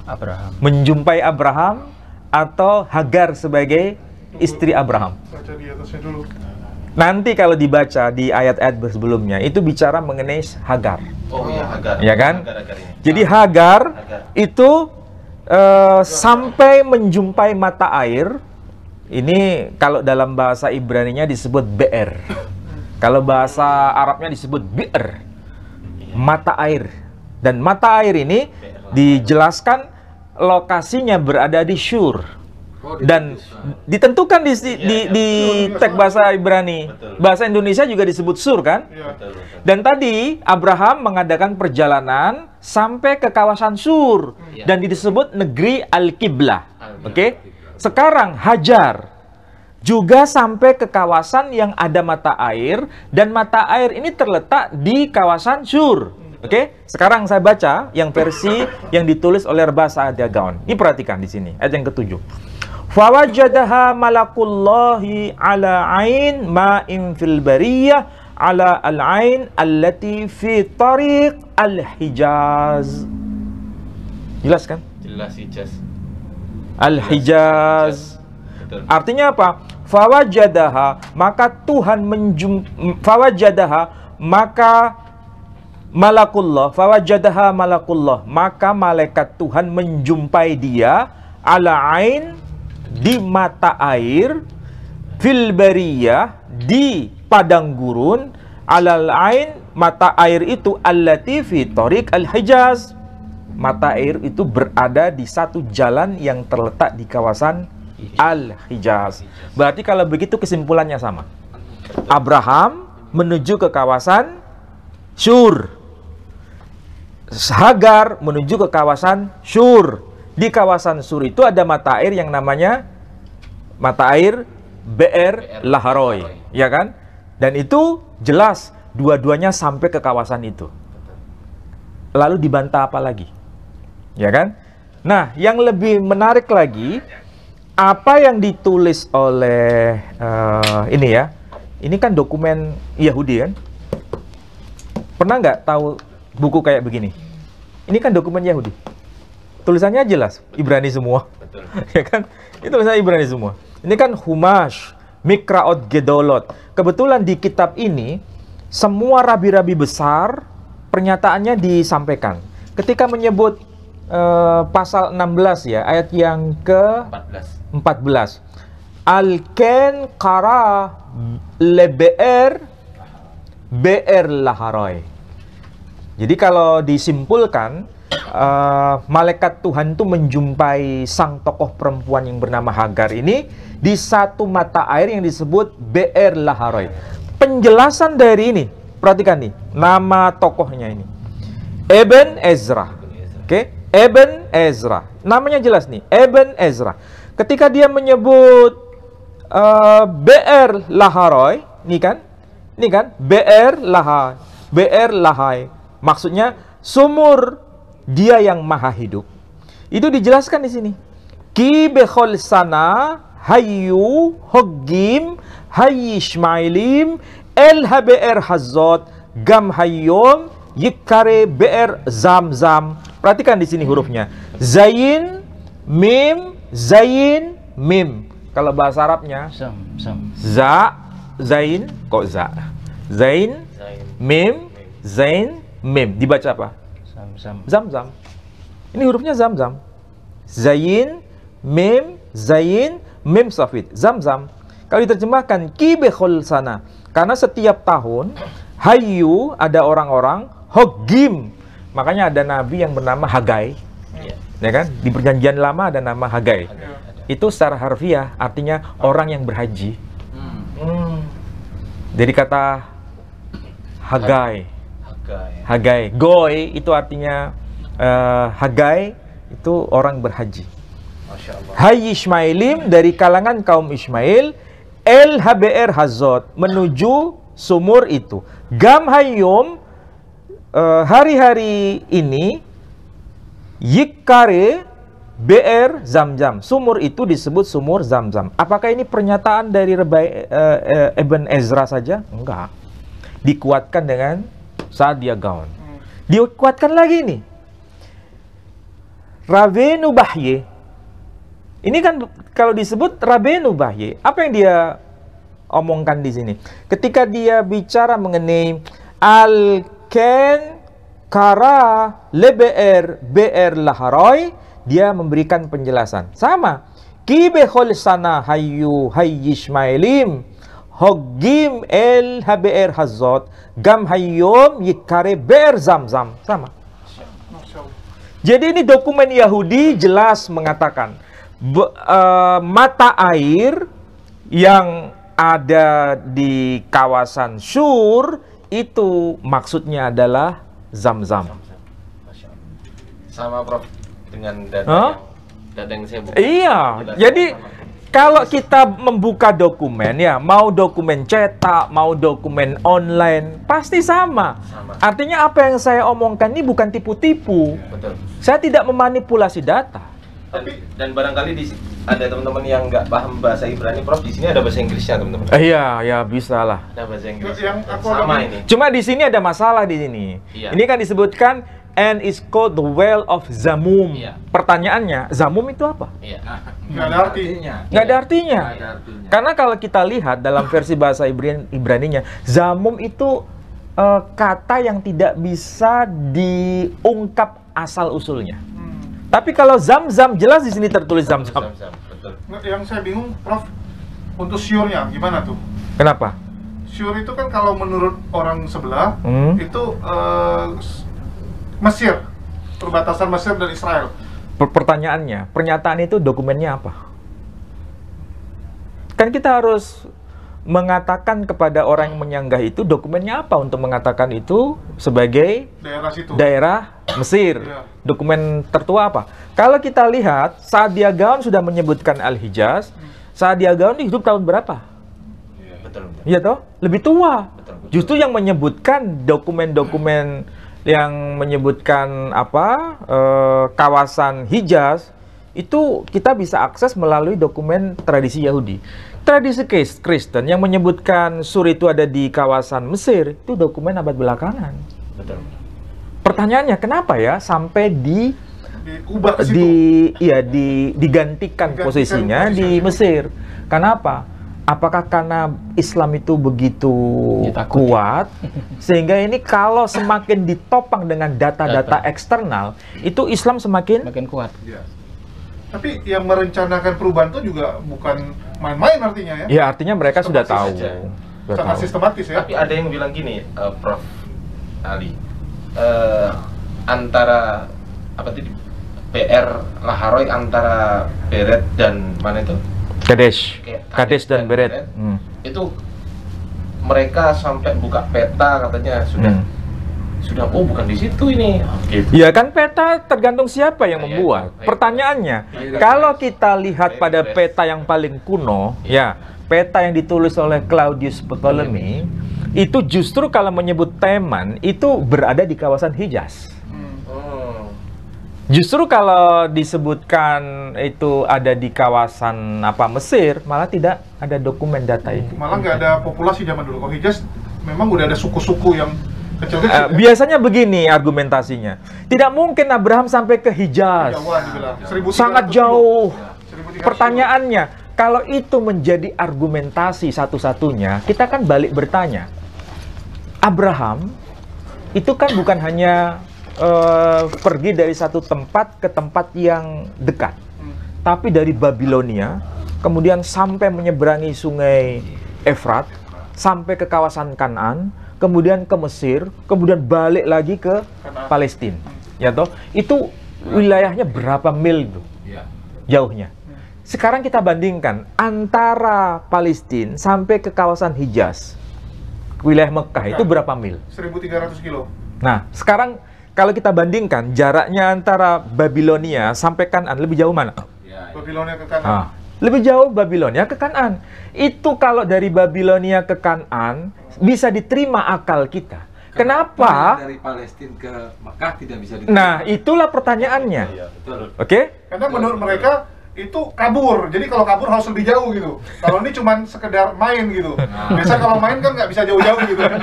Abraham. Menjumpai Abraham atau Hagar sebagai istri Abraham? Baca di atasnya dulu. Nanti kalau dibaca di ayat-ayat sebelumnya itu bicara mengenai Hagar. Oh iya, Hagar. Ya kan? Hagar ini. Jadi Hagar itu sampai menjumpai mata air. Ini kalau dalam bahasa Ibraninya disebut be'er. Kalau bahasa Arabnya disebut bi'r. Mata air. Dan mata air ini dijelaskan lokasinya berada di Syur. Dan ditentukan di teks bahasa Ibrani. Bahasa Indonesia juga disebut Sur kan? Dan tadi Abraham mengadakan perjalanan sampai ke kawasan Sur dan disebut negeri Al-Qiblah. Oke? Sekarang Hajar juga sampai ke kawasan yang ada mata air, dan mata air ini terletak di kawasan Syur. Oke? Sekarang saya baca yang versi yang ditulis oleh Rabai Sa'adiyah Gaon. Ini perhatikan di sini, ayat yang ke-7. Fawajadaha malakullahi ala ain ma'in fil bariyah ala al-ain allati fi tariq al-Hijaz. Jelas kan? Jelas Hijaz. Al-Hijaz. Artinya apa? Fawajadaha, maka Tuhan fawajadaha, maka malakullah, fawajadaha malakullah, maka malaikat Tuhan menjumpai dia ala ain, di mata air, fil bariyah, di padang gurun, alal ain, mata air itu allati fi tariq al-Hijaz. Mata air itu berada di satu jalan yang terletak di kawasan Al-Hijaz. Berarti kalau begitu kesimpulannya sama. Abraham menuju ke kawasan Syur. Hagar menuju ke kawasan Syur. Di kawasan Syur itu ada mata air yang namanya mata air Be'er Laharoy, ya kan? Dan itu jelas dua-duanya sampai ke kawasan itu. Lalu dibantah apa lagi? Ya kan? Nah, yang lebih menarik lagi, apa yang ditulis oleh ini ya, ini kan dokumen Yahudi kan? Pernah nggak tahu buku kayak begini? Ini kan dokumen Yahudi. Tulisannya jelas, Ibrani semua. Betul. Ya kan? Ini tulisannya Ibrani semua. Ini kan Humash, Mikraot Gedolot. Kebetulan di kitab ini, semua rabi-rabi besar, pernyataannya disampaikan. Ketika menyebut pasal 16 ya, ayat yang ke-14. Al-Ken Kara Lebe'er Be'er Laharoy. Jadi kalau disimpulkan, malaikat Tuhan itu menjumpai sang tokoh perempuan yang bernama Hagar ini di satu mata air yang disebut Be'er Laharoy. Penjelasan dari ini, perhatikan nih, nama tokohnya ini. Eben Ezra. Oke? Eben Ezra. Namanya jelas nih, Eben Ezra. Ketika dia menyebut Be'er Laharoy, nih kan, Ini kan BR lahai. BR lahai. Maksudnya sumur dia yang maha hidup. Itu dijelaskan di sini. Ki bekhol sana hayyu hoggim hayy ismailim el HBR hazot gam hayyom yikkare BR zam-zam. Perhatikan di sini hurufnya. Zain, mim, zain, mim. Kalau bahasa Arabnya za, zain, kok za? Zain, mim, zain, mim. Dibaca apa? Zam-zam. Ini hurufnya zam-zam. Zain, mim, zain, mim safid. Zam-zam. Kalau diterjemahkan ki bekhol sana. Karena setiap tahun hayyu ada orang-orang hoggim. Makanya ada nabi yang bernama Hagai. Ya kan? Di perjanjian lama ada nama Hagai. Itu secara harfiah artinya orang yang berhaji. Jadi kata Hagai. Hagai. Goy itu artinya Hagai itu orang berhaji. Hayy Ismailim dari kalangan kaum Ismail. El HBR Hazot menuju sumur itu. Gam hayyum hari-hari ini yikkare BR Zam-Zam. Sumur itu disebut sumur Zam-Zam. Apakah ini pernyataan dari Ibn Ezra saja? Enggak. Dikuatkan dengan Saadia Gaon. Dikuatkan lagi nih. Rabbeinu Bahye. Ini kan kalau disebut Rabbeinu Bahye, apa yang dia omongkan di sini? Ketika dia bicara mengenai al-ken kara leber BR laharoy, dia memberikan penjelasan. Sama. Ki bekhol sana hayyu hayy ismailim hoggim el HBR hazot gam hayyom yikkare BR zam-zam. Sama. Jadi ini dokumen Yahudi jelas mengatakan mata air yang ada di kawasan Syur itu maksudnya adalah Zam-Zam. Sama Prof dengan data yang saya buka. Iya, jadi kalau kita membuka dokumen ya, mau dokumen cetak, mau dokumen online, pasti sama. Artinya apa yang saya omongkan ini bukan tipu-tipu. Betul. Saya tidak memanipulasi data. Dan barangkali ada teman-teman yang nggak paham bahasa Ibrani, Prof. Di sini ada bahasa Inggrisnya, teman-teman. Iya, ya bisa lah. Ada bahasa Inggris. Yang aku sama ini. Cuma di sini ada masalah di sini. Iya. Ini kan disebutkan and is called the well of Zamum. Iya. Pertanyaannya, Zamum itu apa? Iya. nggak ada artinya. Nggak ada artinya. Karena kalau kita lihat dalam versi bahasa Ibraninya, Zamum itu kata yang tidak bisa diungkap asal usulnya. Tapi kalau Zam-Zam jelas di sini tertulis Zam-Zam. Betul. Yang saya bingung, Prof, untuk syurnya gimana tuh? Kenapa? Syur itu kan kalau menurut orang sebelah itu Mesir, perbatasan Mesir dan Israel. Pertanyaannya, pernyataan itu dokumennya apa? Kan kita harus mengatakan kepada orang yang menyanggah itu dokumennya apa untuk mengatakan itu sebagai Daerah situ. daerah Mesir. Iya. Dokumen tertua apa? Kalau kita lihat, Saadia Gaon sudah menyebutkan Al-Hijaz. Saadia Gaon hidup tahun berapa? Betul. Iya toh? Lebih tua. Betul. Justru yang menyebutkan dokumen-dokumen yang menyebutkan apa kawasan Hijaz itu kita bisa akses melalui dokumen tradisi Yahudi. Tradisi Kristen yang menyebutkan Sur itu ada di kawasan Mesir itu dokumen abad belakangan. Betul. Pertanyaannya kenapa ya sampai Diubah ke situ. digantikan posisinya di Mesir? Kenapa? Apakah karena Islam itu begitu kuat sehingga ini kalau semakin ditopang dengan data-data eksternal itu Islam semakin kuat. Ya. Tapi yang merencanakan perubahan itu juga bukan main-main artinya ya? Ya artinya mereka sudah tahu. Saja. Sudah Sangat tahu. sistematis ya? Tapi ada yang bilang gini, Prof. Ali, antara apa tadi PR Laharoy antara Beret dan mana itu? Kadesh dan Beret. Itu mereka sampai buka peta katanya sudah bukan di situ ini. Gitu. Ya kan peta tergantung siapa yang membuat. Pertanyaannya, kalau kita lihat pada peta yang paling kuno, ya peta yang ditulis oleh Claudius Ptolemy, itu justru kalau menyebut Teman itu berada di kawasan Hijaz. Justru kalau disebutkan itu ada di kawasan Mesir, malah tidak ada dokumen data itu. Malah nggak ada populasi zaman dulu. Kalau Hijaz memang udah ada suku-suku yang kecil-kecil. Biasanya begini argumentasinya. Tidak mungkin Abraham sampai ke Hijaz. Sangat jauh. Pertanyaannya, kalau itu menjadi argumentasi satu-satunya, kita kan balik bertanya. Abraham itu kan bukan hanya pergi dari satu tempat ke tempat yang dekat, tapi dari Babilonia, kemudian sampai menyeberangi sungai Efrat, sampai ke kawasan Kanaan, kemudian ke Mesir, kemudian balik lagi ke Palestina. Ya toh, itu wilayahnya berapa mil itu? Jauhnya. Sekarang kita bandingkan antara Palestina sampai ke kawasan Hijaz, wilayah Mekah itu berapa mil? 1.300 kilo. Nah, sekarang kalau kita bandingkan jaraknya antara Babilonia sampai Kanaan, lebih jauh mana? Babilonia ke Kanaan. Lebih jauh Babilonia ke Kanaan. Itu kalau dari Babilonia ke Kanaan bisa diterima akal kita. Kenapa? Dari Palestina ke Mekah tidak bisa diterima. Nah, itulah pertanyaannya. Oke? Karena menurut mereka itu kabur. Jadi kalau kabur harus lebih jauh gitu. Kalau ini cuma sekedar main gitu. Biasa kalau main kan nggak bisa jauh-jauh gitu kan.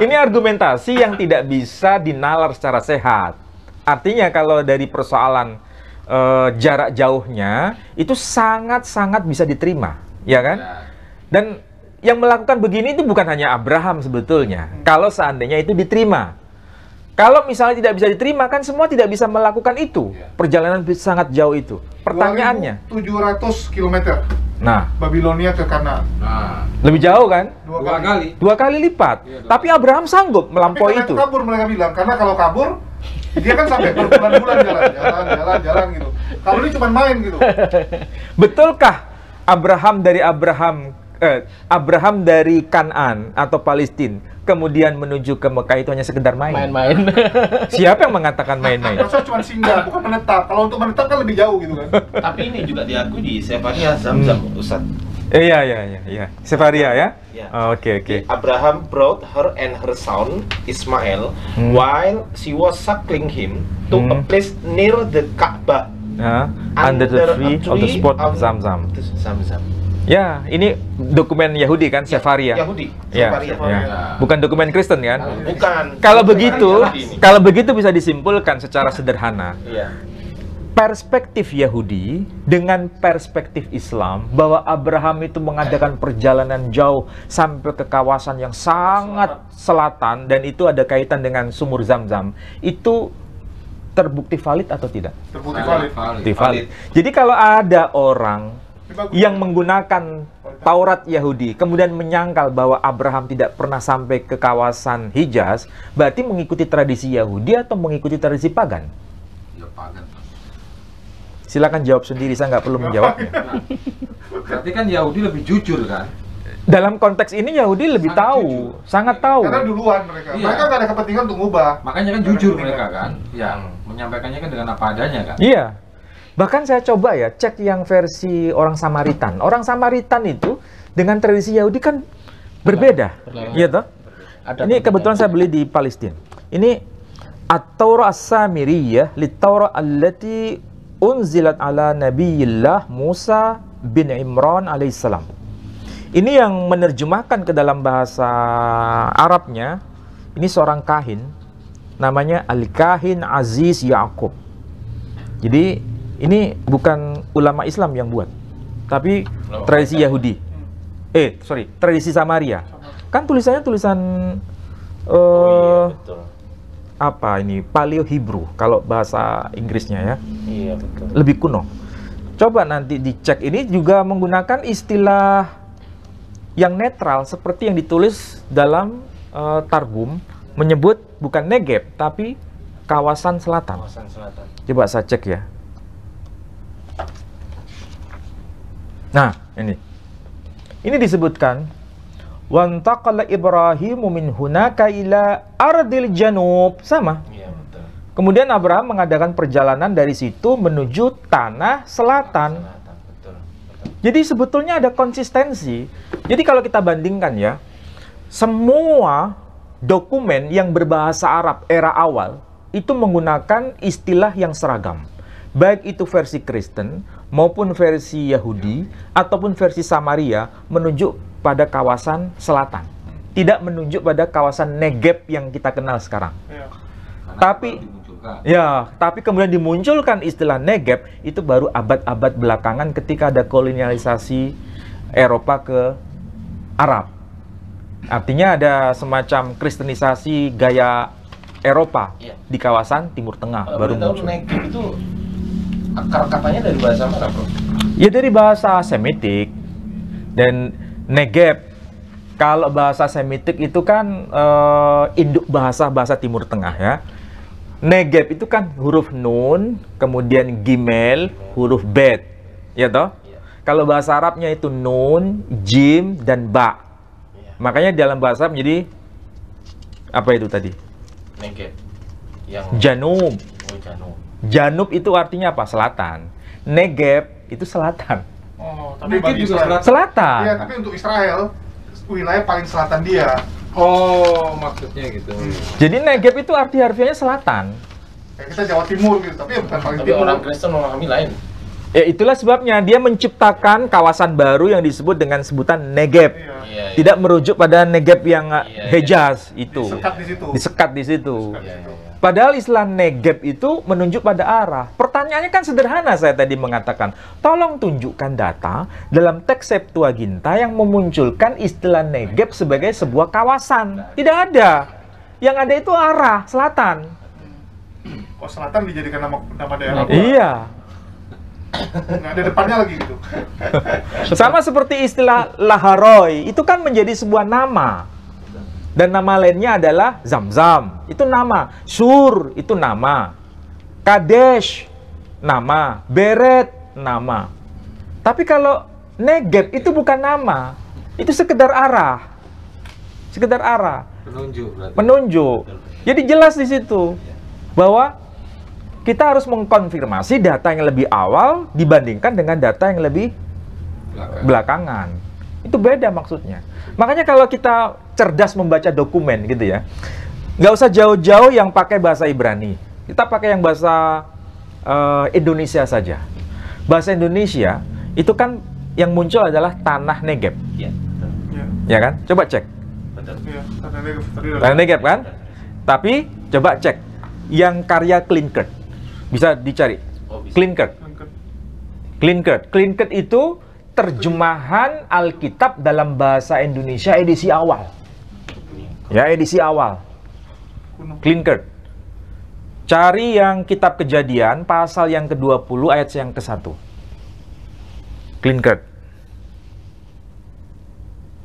Ini argumentasi yang tidak bisa dinalar secara sehat. Artinya kalau dari persoalan jarak jauhnya itu sangat-sangat bisa diterima, ya kan? Dan yang melakukan begini itu bukan hanya Abraham sebetulnya. Kalau seandainya itu diterima. Kalau misalnya tidak bisa diterima, kan semua tidak bisa melakukan itu. Perjalanan sangat jauh itu. Pertanyaannya, 2.700 km. Nah, Babilonia ke Kanaan. lebih jauh kan? Dua 2 kali lipat. Tapi Abraham sanggup melampaui itu. Kabur mereka bilang, karena kalau kabur dia kan sampai berbulan-bulan jalan gitu. Kalau ini cuma main gitu. Betulkah Abraham dari Kanaan atau Palestina kemudian menuju ke Mekah itu hanya sekedar main? Main-main. Siapa yang mengatakan main-main? Maksudnya cuma singgah, bukan menetap. Kalau untuk menetap kan lebih jauh gitu kan. Tapi ini juga diakui di Sefaria Zamzam, Ustaz. Iya. Sefaria ya? Ya. Oke. Abraham brought her and her son Ismail while she was suckling him to a place near the Ka'bah. Under the tree of the spot of Zamzam. Ya, ini dokumen Yahudi kan, Sefaria. Yahudi. Ya, Sefaria. bukan dokumen Kristen kan? Bukan. Kalau begitu bisa disimpulkan secara sederhana. Iya. Perspektif Yahudi dengan perspektif Islam bahwa Abraham itu mengadakan perjalanan jauh sampai ke kawasan yang sangat selatan dan itu ada kaitan dengan sumur Zamzam, itu terbukti valid atau tidak? Terbukti Valid. Jadi kalau ada orang yang menggunakan Taurat Yahudi kemudian menyangkal bahwa Abraham tidak pernah sampai ke kawasan Hijaz, berarti mengikuti tradisi Yahudi atau mengikuti tradisi pagan? Ya, pagan. Silakan jawab sendiri, saya nggak perlu menjawabnya. Berarti kan Yahudi lebih jujur kan? Dalam konteks ini Yahudi lebih tahu, sangat tahu. Karena duluan mereka. Iya. Mereka nggak ada kepentingan untuk ngubah. Makanya kan jujur mereka kan, yang menyampaikannya kan dengan apa adanya kan. Iya. Bahkan saya coba ya cek yang versi orang Samaritan. Orang Samaritan itu dengan tradisi Yahudi kan berbeda. Iya toh? Ini kebetulan saya beli di Palestina. Ini At-Taurah As-Samiriyah lit-Taurah allati unzilat ala Nabiyillah Musa bin Imran alaihissalam. Ini yang menerjemahkan ke dalam bahasa Arabnya, ini seorang kahin, namanya Al-Kahin Aziz Ya'qub. Jadi, ini bukan ulama Islam yang buat, tapi tradisi Yahudi. Tradisi Samaria. Kan tulisannya tulisan Betul. apa ini? Paleo Hebrew kalau bahasa Inggrisnya ya. Iya, betul. Lebih kuno. Coba nanti dicek, ini juga menggunakan istilah yang netral seperti yang ditulis dalam Targum, menyebut bukan Negeb tapi kawasan selatan. Kawasan selatan. Coba saya cek ya. Nah, ini disebutkan wantaqala Ibrahimu min hunaka ila ardil janub, sama. Iya, betul. Kemudian Abraham mengadakan perjalanan dari situ menuju tanah selatan. Betul. Jadi sebetulnya ada konsistensi. Jadi kalau kita bandingkan ya, semua dokumen yang berbahasa Arab era awal itu menggunakan istilah yang seragam. Baik itu versi Kristen maupun versi Yahudi ataupun versi Samaria menunjuk pada kawasan selatan. Tidak menunjuk pada kawasan Negeb yang kita kenal sekarang. Tapi tapi kemudian dimunculkan istilah Negeb itu baru abad-abad belakangan ketika ada kolonialisasi Eropa ke Arab. Artinya ada semacam kristenisasi gaya Eropa di kawasan Timur Tengah baru muncul. Negeb itu akar katanya dari bahasa mana, Bro? Ya dari bahasa Semitik. Dan Negeb, kalau bahasa Semitik itu kan induk bahasa Timur Tengah ya. Negeb itu kan huruf Nun, kemudian Gimel, huruf Bet, ya toh? Kalau bahasa Arabnya itu Nun, Jim, dan Ba. Makanya dalam bahasa Arab menjadi apa itu tadi? Negeb. Yang Janub. Oh, Janub. Janub itu artinya apa? Selatan. Negeb itu selatan. Oh, tapi Negeb bagi juga Israel. Selatan. Iya, tapi untuk Israel wilayah paling selatan dia. Oh, maksudnya gitu. Jadi Negeb itu arti harfiahnya selatan. Kayak kita Jawa Timur gitu, tapi ya bukan paling Tapi timur. orang Kristen memahami lain. Ya itulah sebabnya dia menciptakan kawasan baru yang disebut dengan sebutan Negeb. Iya. Iya. Tidak merujuk pada Negeb yang Iya. Hejaz itu. Disekat di situ. Disekat di situ. Iya, iya. Padahal istilah Negeb itu menunjuk pada arah. Pertanyaannya kan sederhana, saya tadi mengatakan. Tolong tunjukkan data dalam teks Septuaginta yang memunculkan istilah Negeb sebagai sebuah kawasan. Tidak ada. Yang ada itu arah, selatan. Oh, selatan dijadikan nama daerah. Iya. Nggak ada depannya lagi gitu. Sama seperti istilah Laharoi, itu kan menjadi sebuah nama. Dan nama lainnya adalah Zamzam, itu nama. Sur, itu nama. Kadesh, nama. Beret, nama. Tapi kalau Negeb itu bukan nama. Itu sekedar arah. Sekedar arah. Penunjuk berarti. Menunjuk. Jadi jelas di situ bahwa kita harus mengkonfirmasi data yang lebih awal dibandingkan dengan data yang lebih belakangan. Itu beda maksudnya. Makanya kalau kita cerdas membaca dokumen gitu ya, nggak usah jauh-jauh yang pakai bahasa Ibrani. Kita pakai yang bahasa Indonesia saja. Bahasa Indonesia itu kan yang muncul adalah tanah Negeb. Iya. Iya. Ya kan? Coba cek. Betul. Iya, tanah Negeb tadi udah. Tanah Negeb kan? Tapi coba cek yang karya Klinkert. Bisa dicari. Oh, bisa. Klinkert. Klinkert. Klinkert itu terjemahan Alkitab dalam bahasa Indonesia edisi awal. Ya, edisi awal. Klinkert. Cari yang kitab Kejadian pasal yang ke-20 ayat yang ke-1. Klinkert.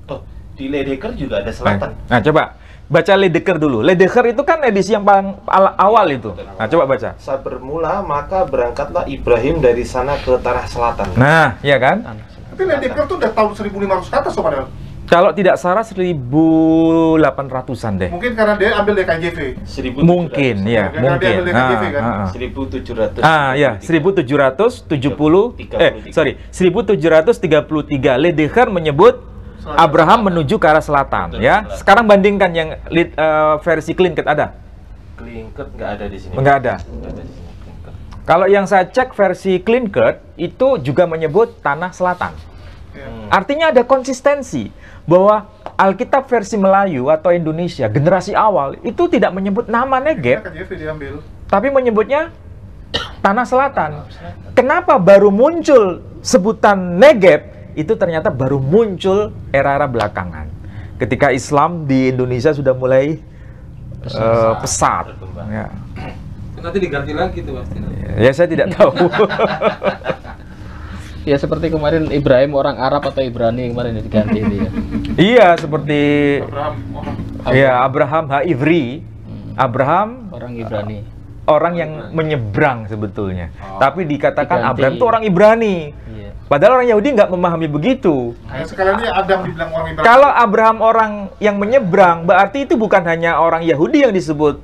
Oh, di Ledeker juga ada selatan. Nah, coba baca Ledeker dulu. Ledeker itu kan edisi yang paling awal itu. Nah, coba baca. Saat bermula, maka berangkatlah Ibrahim dari sana ke tanah selatan. Nah, iya kan? Tapi Ledeker tuh udah tahun 1500 ke atas loh padahal. Kalau tidak salah 1800-an deh. Mungkin karena dia ambil DKJV. 1700. Mungkin, ya, Karena dia mungkin. ambil DKJV kan. 1700. Ya, 1733. Ledeker menyebut Abraham menuju ke arah selatan, ya. Sekarang bandingkan yang versi Klinkert ada? Klinkert nggak ada di sini. Nggak ada. Nggak ada di sini. Klinkert. Kalau yang saya cek versi Klinkert itu juga menyebut tanah selatan. Artinya ada konsistensi bahwa Alkitab versi Melayu atau Indonesia generasi awal itu tidak menyebut nama Negeb, DKJV diambil. tapi menyebutnya tanah selatan. Kenapa baru muncul sebutan Negeb? Itu ternyata baru muncul era-era belakangan. Ketika Islam di Indonesia sudah mulai pesat. Ya. Nanti diganti lagi tuh pasti. Ya, saya tidak tahu. Ya seperti kemarin Ibrahim orang Arab atau Ibrani kemarin diganti itu ya. Iya, seperti Abraham. Ha-Ivri. Abraham Orang Ibrani. orang yang menyeberang sebetulnya. Tapi dikatakan Diganti. Abraham itu orang Ibrani. Iya. Padahal orang Yahudi nggak memahami begitu. Nah, sekalian ini Adam dibilang orang Ibrani. Kalau Abraham orang yang menyeberang, berarti itu bukan hanya orang Yahudi yang disebut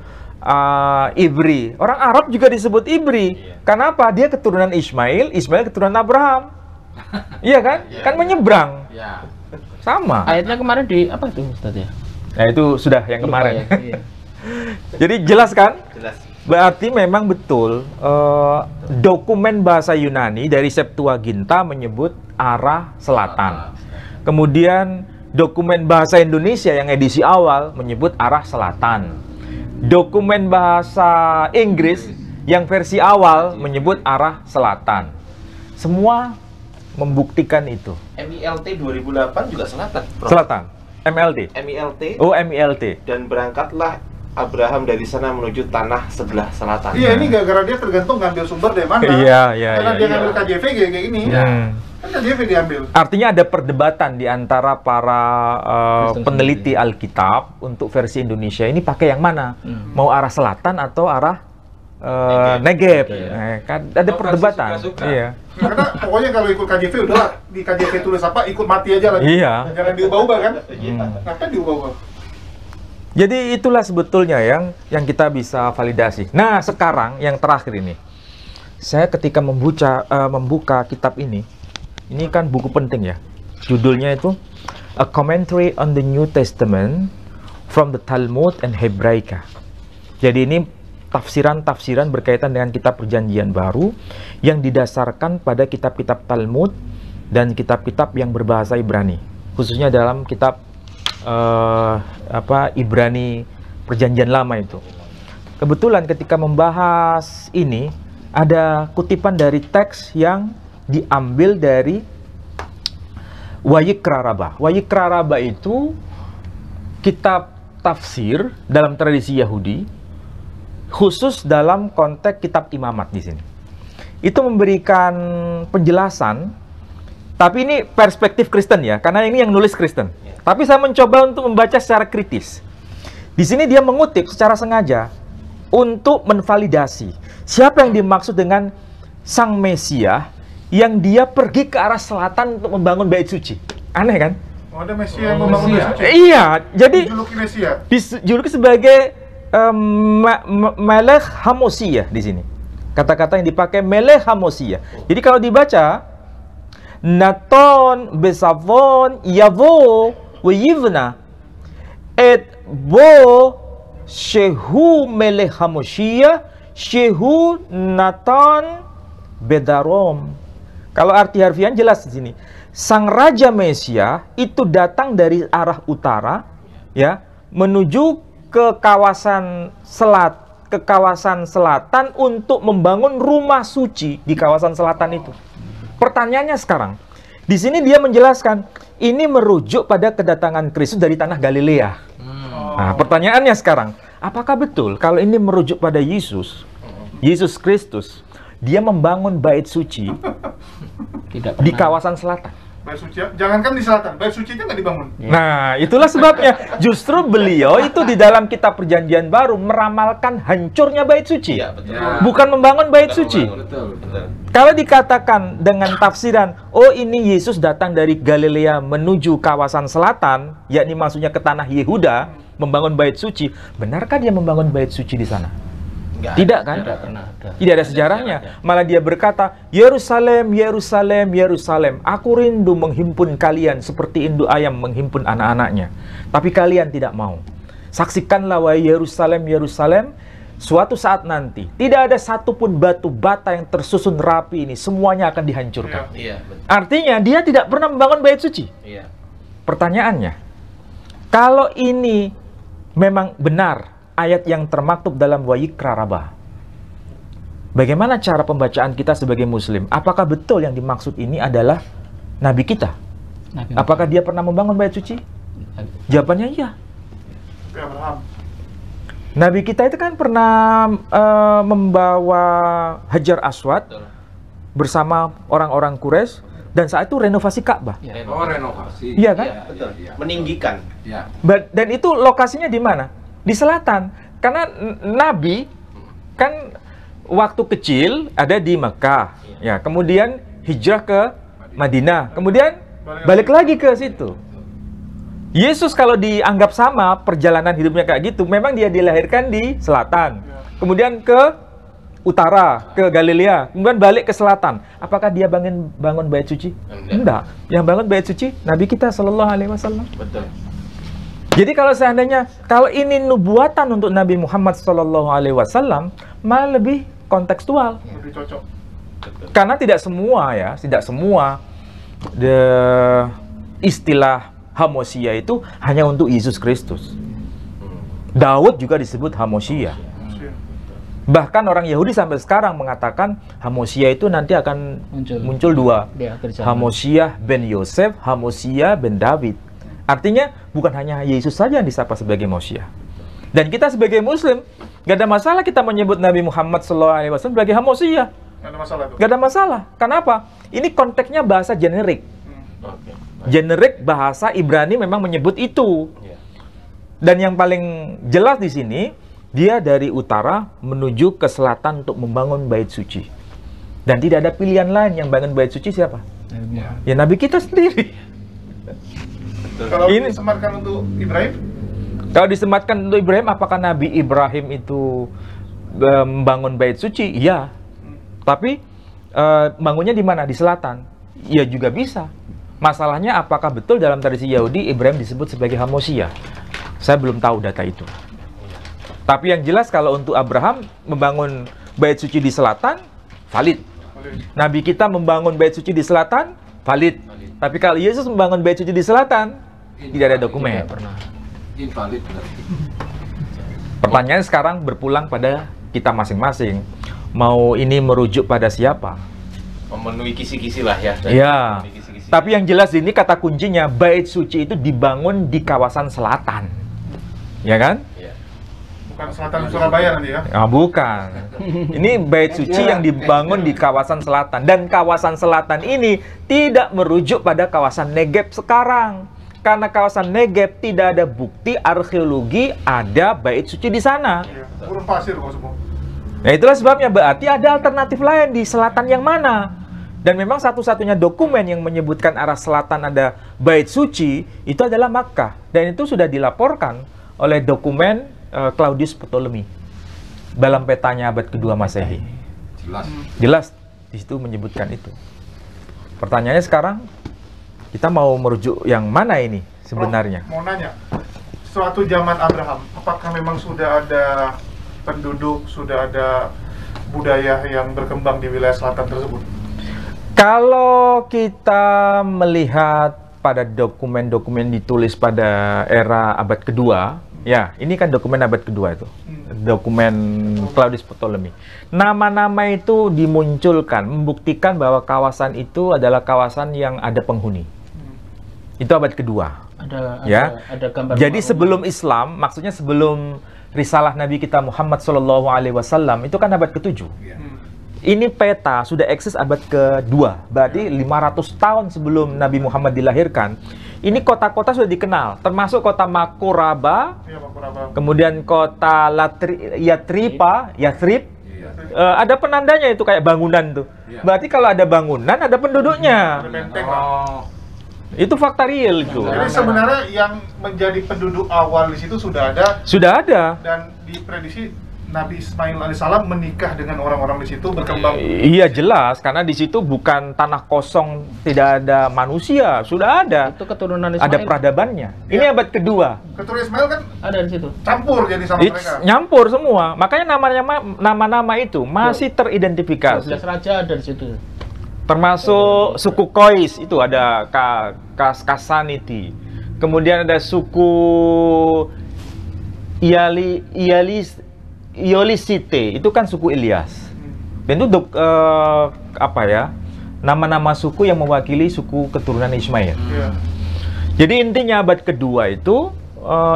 Ibri. Orang Arab juga disebut Ibri. Kenapa? Dia keturunan Ismail, Ismail keturunan Abraham. Iya kan? Kan menyeberang. Ya. Sama. Ayatnya kemarin di apa itu Ustaz ya? Nah, itu sudah yang Lupa kemarin. ya, iya. Jadi jelas kan? Jelas. Berarti memang betul dokumen bahasa Yunani dari Septuaginta menyebut arah selatan. Kemudian dokumen bahasa Indonesia yang edisi awal menyebut arah selatan. Dokumen bahasa Inggris yang versi awal menyebut arah selatan. Semua membuktikan itu. MILT 2008 juga selatan, Prof. Selatan. MLT. MILT. Oh, MILT. Dan berangkatlah Abraham dari sana menuju tanah sebelah selatan. Iya, ini gara-gara dia tergantung ngambil sumber dari mana. Iya, iya, Karena iya. dia ngambil KJV kayak gini. Kan KJV diambil. Artinya ada perdebatan di antara para Kristen peneliti Alkitab untuk versi Indonesia ini pakai yang mana? Mau arah selatan atau arah Negeb? Kan ada perdebatan. suka-suka. Iya. Karena pokoknya kalau ikut KJV udah di KJV tulis apa ikut mati aja lagi. Iya. Jangan diubah-ubah kan? Ngapain diubah-ubah? Jadi itulah sebetulnya yang kita bisa validasi. Nah, sekarang yang terakhir ini. Saya ketika membuka kitab ini kan buku penting ya. Judulnya itu A Commentary on the New Testament from the Talmud and Hebraika. Jadi ini tafsiran-tafsiran berkaitan dengan kitab Perjanjian Baru yang didasarkan pada kitab-kitab Talmud dan kitab-kitab yang berbahasa Ibrani, khususnya dalam kitab Ibrani Perjanjian Lama itu. Kebetulan ketika membahas ini ada kutipan dari teks yang diambil dari Wayikra Rabbah. Wayikra Rabbah itu kitab tafsir dalam tradisi Yahudi, khusus dalam konteks kitab imamat di sini. Itu memberikan penjelasan, tapi ini perspektif Kristen ya, karena ini yang nulis Kristen. Tapi saya mencoba untuk membaca secara kritis. Di sini dia mengutip secara sengaja untuk menvalidasi siapa yang dimaksud dengan Sang Mesia yang dia pergi ke arah selatan untuk membangun bait suci. Aneh kan? Oh, ada Mesia yang membangun bait suci. Iya, jadi Dijuluki Mesia. dijuluki sebagai Melech Hamosia di sini. Kata-kata yang dipakai Melech Hamosia. Jadi kalau dibaca Naton besavon yavo weyivna et bo shehu Melech Hamosia shehu Natan bedarom. Kalau arti harfiah jelas di sini. Sang Raja Mesia itu datang dari arah utara, ya, menuju ke kawasan selatan untuk membangun rumah suci di kawasan selatan itu. Pertanyaannya sekarang, di sini dia menjelaskan ini merujuk pada kedatangan Kristus dari tanah Galilea. Nah, pertanyaannya sekarang, apakah betul kalau ini merujuk pada Yesus Kristus, dia membangun bait suci di kawasan selatan? Bait suci, jangankan di selatan, bait suci nya nggak dibangun. Nah, itulah sebabnya justru beliau itu di dalam kitab Perjanjian Baru meramalkan hancurnya bait suci. Iya, betul. Bukan membangun bait suci. Betul. Kalau dikatakan dengan tafsiran, oh ini Yesus datang dari Galilea menuju kawasan selatan, yakni maksudnya ke tanah Yehuda, membangun bait suci, benarkah dia membangun bait suci di sana? Tidak kan? Tidak ada sejarahnya. Malah dia berkata, Yerusalem, Yerusalem, Yerusalem, aku rindu menghimpun kalian seperti induk ayam menghimpun anak-anaknya. Tapi kalian tidak mau. Saksikanlah wahai Yerusalem, Yerusalem, suatu saat nanti tidak ada satupun batu bata yang tersusun rapi ini, semuanya akan dihancurkan. Iya, betul. Artinya dia tidak pernah membangun bait suci. Iya. Pertanyaannya, kalau ini memang benar ayat yang termaktub dalam Wayikra Rabbah, bagaimana cara pembacaan kita sebagai muslim? Apakah betul yang dimaksud ini adalah nabi kita? Apakah dia pernah membangun bait suci? Jawabannya iya. Abraham. Nabi kita itu kan pernah membawa Hajar Aswad bersama orang-orang Quraisy, dan saat itu renovasi Ka'bah. Oh, renovasi. Iya kan? Iya, betul. Meninggikan. Ya. Dan itu lokasinya di mana? Di selatan. Karena Nabi kan waktu kecil ada di Mekah, ya, kemudian hijrah ke Madinah, kemudian balik lagi ke situ. Yesus kalau dianggap sama perjalanan hidupnya kayak gitu, memang dia dilahirkan di selatan, kemudian ke utara, ke Galilea, kemudian balik ke selatan. Apakah dia bangun bait suci? Enggak. Yang bangun bait suci Nabi kita Shallallahu Alaihi Wasallam. Betul. Jadi kalau seandainya kalau ini nubuatan untuk Nabi Muhammad SAW, malah lebih kontekstual. Lebih cocok. Karena tidak semua istilah Hamosia itu hanya untuk Yesus Kristus. Daud juga disebut Hamosia. Bahkan orang Yahudi sampai sekarang mengatakan Hamosia itu nanti akan muncul dua. Hamosia ben Yosef, Hamosia ben David. Artinya bukan hanya Yesus saja yang disapa sebagai Mosia. Dan kita sebagai Muslim, gak ada masalah kita menyebut Nabi Muhammad SAW sebagai Hamosia. Gak ada masalah itu. Gak ada masalah. Kenapa? Ini konteksnya bahasa generik. Generik bahasa Ibrani memang menyebut itu. Dan yang paling jelas di sini, dia dari utara menuju ke selatan untuk membangun bait suci. Dan tidak ada pilihan lain yang bangun bait suci siapa? Ya Nabi kita sendiri. Kalau Ini- disematkan untuk Ibrahim, Kalau disematkan untuk Ibrahim, apakah Nabi Ibrahim itu membangun bait suci? Iya. Tapi bangunnya di mana? Di selatan. Iya juga bisa. Masalahnya apakah betul dalam tradisi Yahudi Ibrahim disebut sebagai Hamosia? Saya belum tahu data itu. Tapi yang jelas kalau untuk Abraham membangun bait suci di selatan, valid. Nabi kita membangun bait suci di selatan, valid. Tapi kalau Yesus membangun bait suci di selatan, tidak ada dokumen. Invalid berarti. Pertanyaannya sekarang berpulang pada kita masing-masing. Mau ini merujuk pada siapa? Memenuhi kisi-kisi lah ya. Iya. Memenuhi kisi-kisi. Tapi yang jelas ini kata kuncinya, bait suci itu dibangun di kawasan selatan. Ya kan? Iya. bukan selatan Surabaya nanti ya. Ah, bukan. Ini bait suci yang dibangun di kawasan selatan. Dan kawasan selatan ini tidak merujuk pada kawasan Negeb sekarang. Karena kawasan Negeb tidak ada bukti arkeologi ada bait suci di sana. Iya, gurun pasir kok semua. Nah itulah sebabnya berarti ada alternatif lain di selatan yang mana. Dan memang satu-satunya dokumen yang menyebutkan arah selatan ada bait suci itu adalah Makkah. Dan itu sudah dilaporkan oleh dokumen Claudius Ptolemy dalam petanya abad kedua Masehi. Jelas. Jelas di situ menyebutkan itu. Pertanyaannya sekarang kita mau merujuk yang mana ini sebenarnya? Prof, mau nanya, suatu zaman Abraham, apakah memang sudah ada penduduk, sudah ada budaya yang berkembang di wilayah selatan tersebut? Kalau kita melihat pada dokumen-dokumen ditulis pada era abad kedua, ya ini kan dokumen abad kedua itu, dokumen Claudius Ptolemy. Nama-nama itu dimunculkan, membuktikan bahwa kawasan itu adalah kawasan yang ada penghuni. Itu abad kedua. Ada gambar. Jadi sebelum Islam, maksudnya sebelum risalah Nabi kita Muhammad SAW, itu kan abad ke-7. Ini peta sudah eksis abad ke-2, berarti 500 tahun sebelum Nabi Muhammad dilahirkan. Ini kota-kota sudah dikenal, termasuk kota Makuraba, kemudian kota Yathrib. Ada penandanya itu kayak bangunan tuh. Berarti kalau ada bangunan, ada penduduknya. Ada benteng lah. Itu fakta real itu. Jadi sebenarnya yang menjadi penduduk awal di situ sudah ada, Sudah ada. dan diprediksi Nabi Ismail alaihissalam menikah dengan orang-orang di situ, berkembang. Iya jelas, karena di situ bukan tanah kosong, tidak ada manusia, sudah ada. Itu keturunan Ismail. Ada peradabannya. Ini Iya. abad kedua. Keturunan Ismail kan Ada di situ. campur jadi sama It's mereka. nyampur semua. Makanya nama-nama itu masih teridentifikasi. 12 raja ada di situ. Termasuk suku Qais itu ada Kasaniti. Kemudian ada suku Iolisite, itu kan suku Ilyas. Dan itu nama-nama suku yang mewakili suku keturunan Ismail. Iya. Jadi intinya abad kedua itu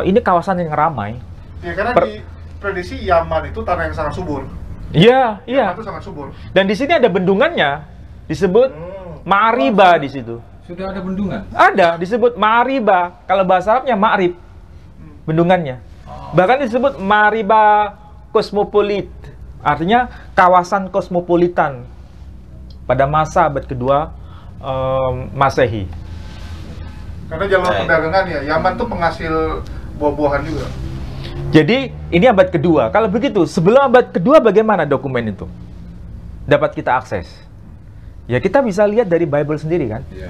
ini kawasan yang ramai. Ya, karena diprediksi Yaman itu tanah yang sangat subur. Iya, Yaman iya. itu sangat subur. Dan di sini ada bendungannya, disebut Ma'riba di situ. Sudah ada bendungan. Ada disebut Ma'riba. Kalau bahasa Arabnya Ma'rib, bendungannya. Bahkan disebut Ma'riba Cosmopolit, artinya kawasan kosmopolitan pada masa abad kedua Masehi. Karena jalur perdagangan ya, Yaman tuh penghasil buah-buahan juga. Jadi ini abad kedua. Kalau begitu, sebelum abad kedua bagaimana dokumen itu dapat kita akses? Ya kita bisa lihat dari Bible sendiri kan. Iya.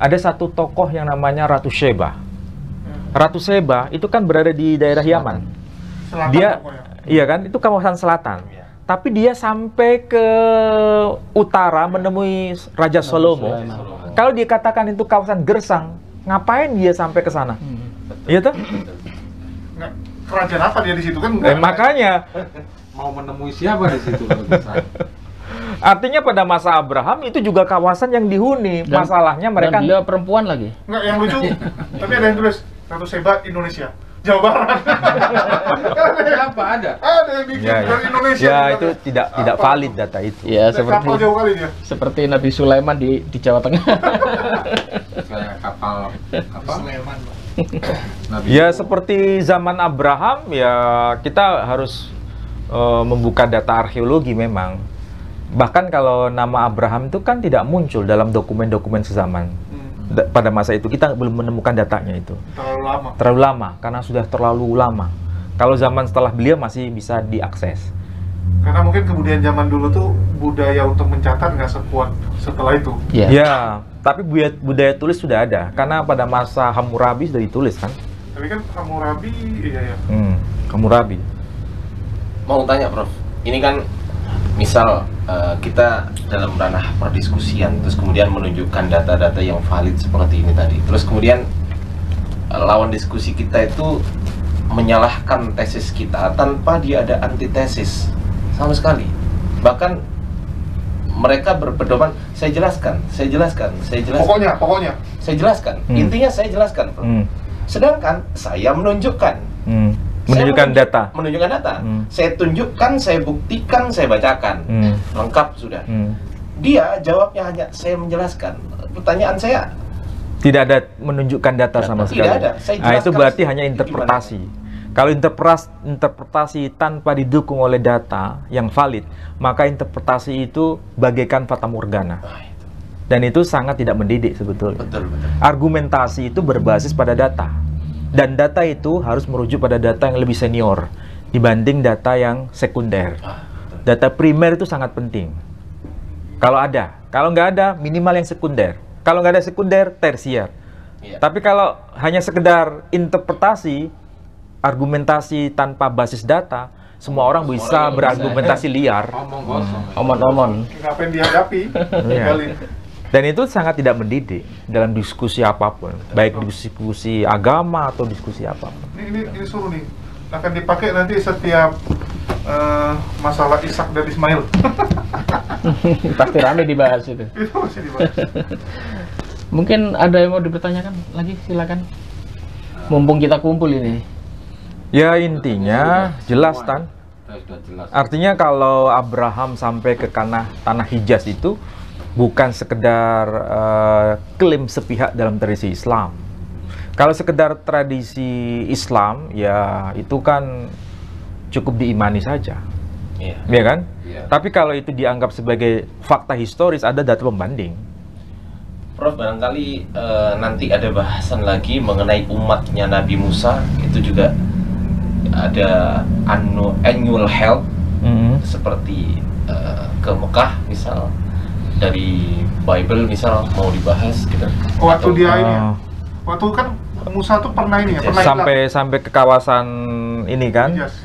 Ada satu tokoh yang namanya Ratu Sheba. Ratu Seba itu kan berada di daerah Yaman. Selatan Dia, pokoknya. iya kan, itu kawasan selatan. Iya. Tapi dia sampai ke utara menemui Raja Salomo. Kalau dikatakan itu kawasan gersang, ngapain dia sampai ke sana? Iya tuh? Nggak, kerajaan apa dia di situ kan? Makanya, Mau menemui siapa di situ? Kalau bisa? artinya pada masa Abraham itu juga kawasan yang dihuni. Dan- Masalahnya mereka Dan beliau perempuan lagi. Nggak, yang lucu, tapi ada yang tulis Ratu Seba Indonesia, Jawa Barat. Siapa ada? Ada yang bikin ya, dari Indonesia. ya juga itu ada. tidak Apa valid itu? data itu. Ya, Naik kapal jauh kali dia. seperti Nabi Sulaiman di Jawa Tengah. Kayak kapal apa? Nabi Ya seperti zaman Abraham ya kita harus membuka data arkeologi memang. Bahkan kalau nama Abraham itu kan tidak muncul dalam dokumen-dokumen sezaman. Pada masa itu kita belum menemukan datanya itu. Terlalu lama. Terlalu lama karena sudah terlalu lama. Kalau zaman setelah beliau masih bisa diakses. Karena mungkin kebudayaan zaman dulu tuh budaya untuk mencatat nggak sekuat setelah itu. Ya. Ya, tapi budaya tulis sudah ada karena pada masa Hammurabi sudah ditulis kan. Tapi kan Hammurabi, iya ya. Hammurabi. Mau tanya Prof, ini kan misal kita dalam ranah perdiskusian, terus kemudian menunjukkan data-data yang valid seperti ini tadi, terus kemudian lawan diskusi kita itu menyalahkan tesis kita tanpa dia ada antitesis sama sekali. Bahkan mereka berpedoman, saya jelaskan. Pokoknya. Saya jelaskan. Intinya saya jelaskan, Prof. Sedangkan saya menunjukkan. Menunjukkan data. Menunjukkan data. Saya tunjukkan, saya buktikan, saya bacakan. Lengkap sudah. Dia jawabnya hanya saya menjelaskan. Pertanyaan saya, Tidak ada menunjukkan data sama tidak sekali. ada. Saya Nah, itu jelaskan berarti hanya gimana. interpretasi. Kalau interpretasi tanpa didukung oleh data yang valid, maka interpretasi itu bagaikan fata morgana. itu. Dan itu sangat tidak mendidik sebetulnya. Betul. Argumentasi itu berbasis pada data. Dan data itu harus merujuk pada data yang lebih senior dibanding data yang sekunder. Data primer itu sangat penting. Kalau ada, kalau nggak ada minimal yang sekunder. Kalau nggak ada sekunder, tersier. Iya. Tapi kalau hanya sekedar interpretasi, argumentasi tanpa basis data, semua orang bisa orang berargumentasi liar. Omong kosong. Omon-omon. Ngapain dihadapi? Iya. Tinggalin. Dan itu sangat tidak mendidik dalam diskusi apapun, baik diskusi agama atau diskusi apapun. Ini suruh nih. Akan dipakai nanti setiap masalah Ishak dan Ismail. Pasti rame dibahas itu. Itu masih dibahas. Mungkin ada yang mau dipertanyakan lagi, silakan. Mumpung kita kumpul ini. Ya intinya jelas Tan. Sudah jelas. Artinya kalau Abraham sampai ke tanah Hijaz itu bukan sekedar klaim sepihak dalam tradisi Islam. Kalau sekedar tradisi Islam ya itu kan cukup diimani saja. Iya. Ya kan? Iya. Tapi kalau itu dianggap sebagai fakta historis, ada data pembanding. Prof, barangkali nanti ada bahasan lagi mengenai umatnya Nabi Musa. Itu juga ada annual health seperti ke Mekah misal, dari Bible misal mau dibahas gitu. Waktu Atau- dia ini ya. Waktu kan Musa tuh pernah ini ya, Yes. pernah sampai ke kawasan ini kan, Yes.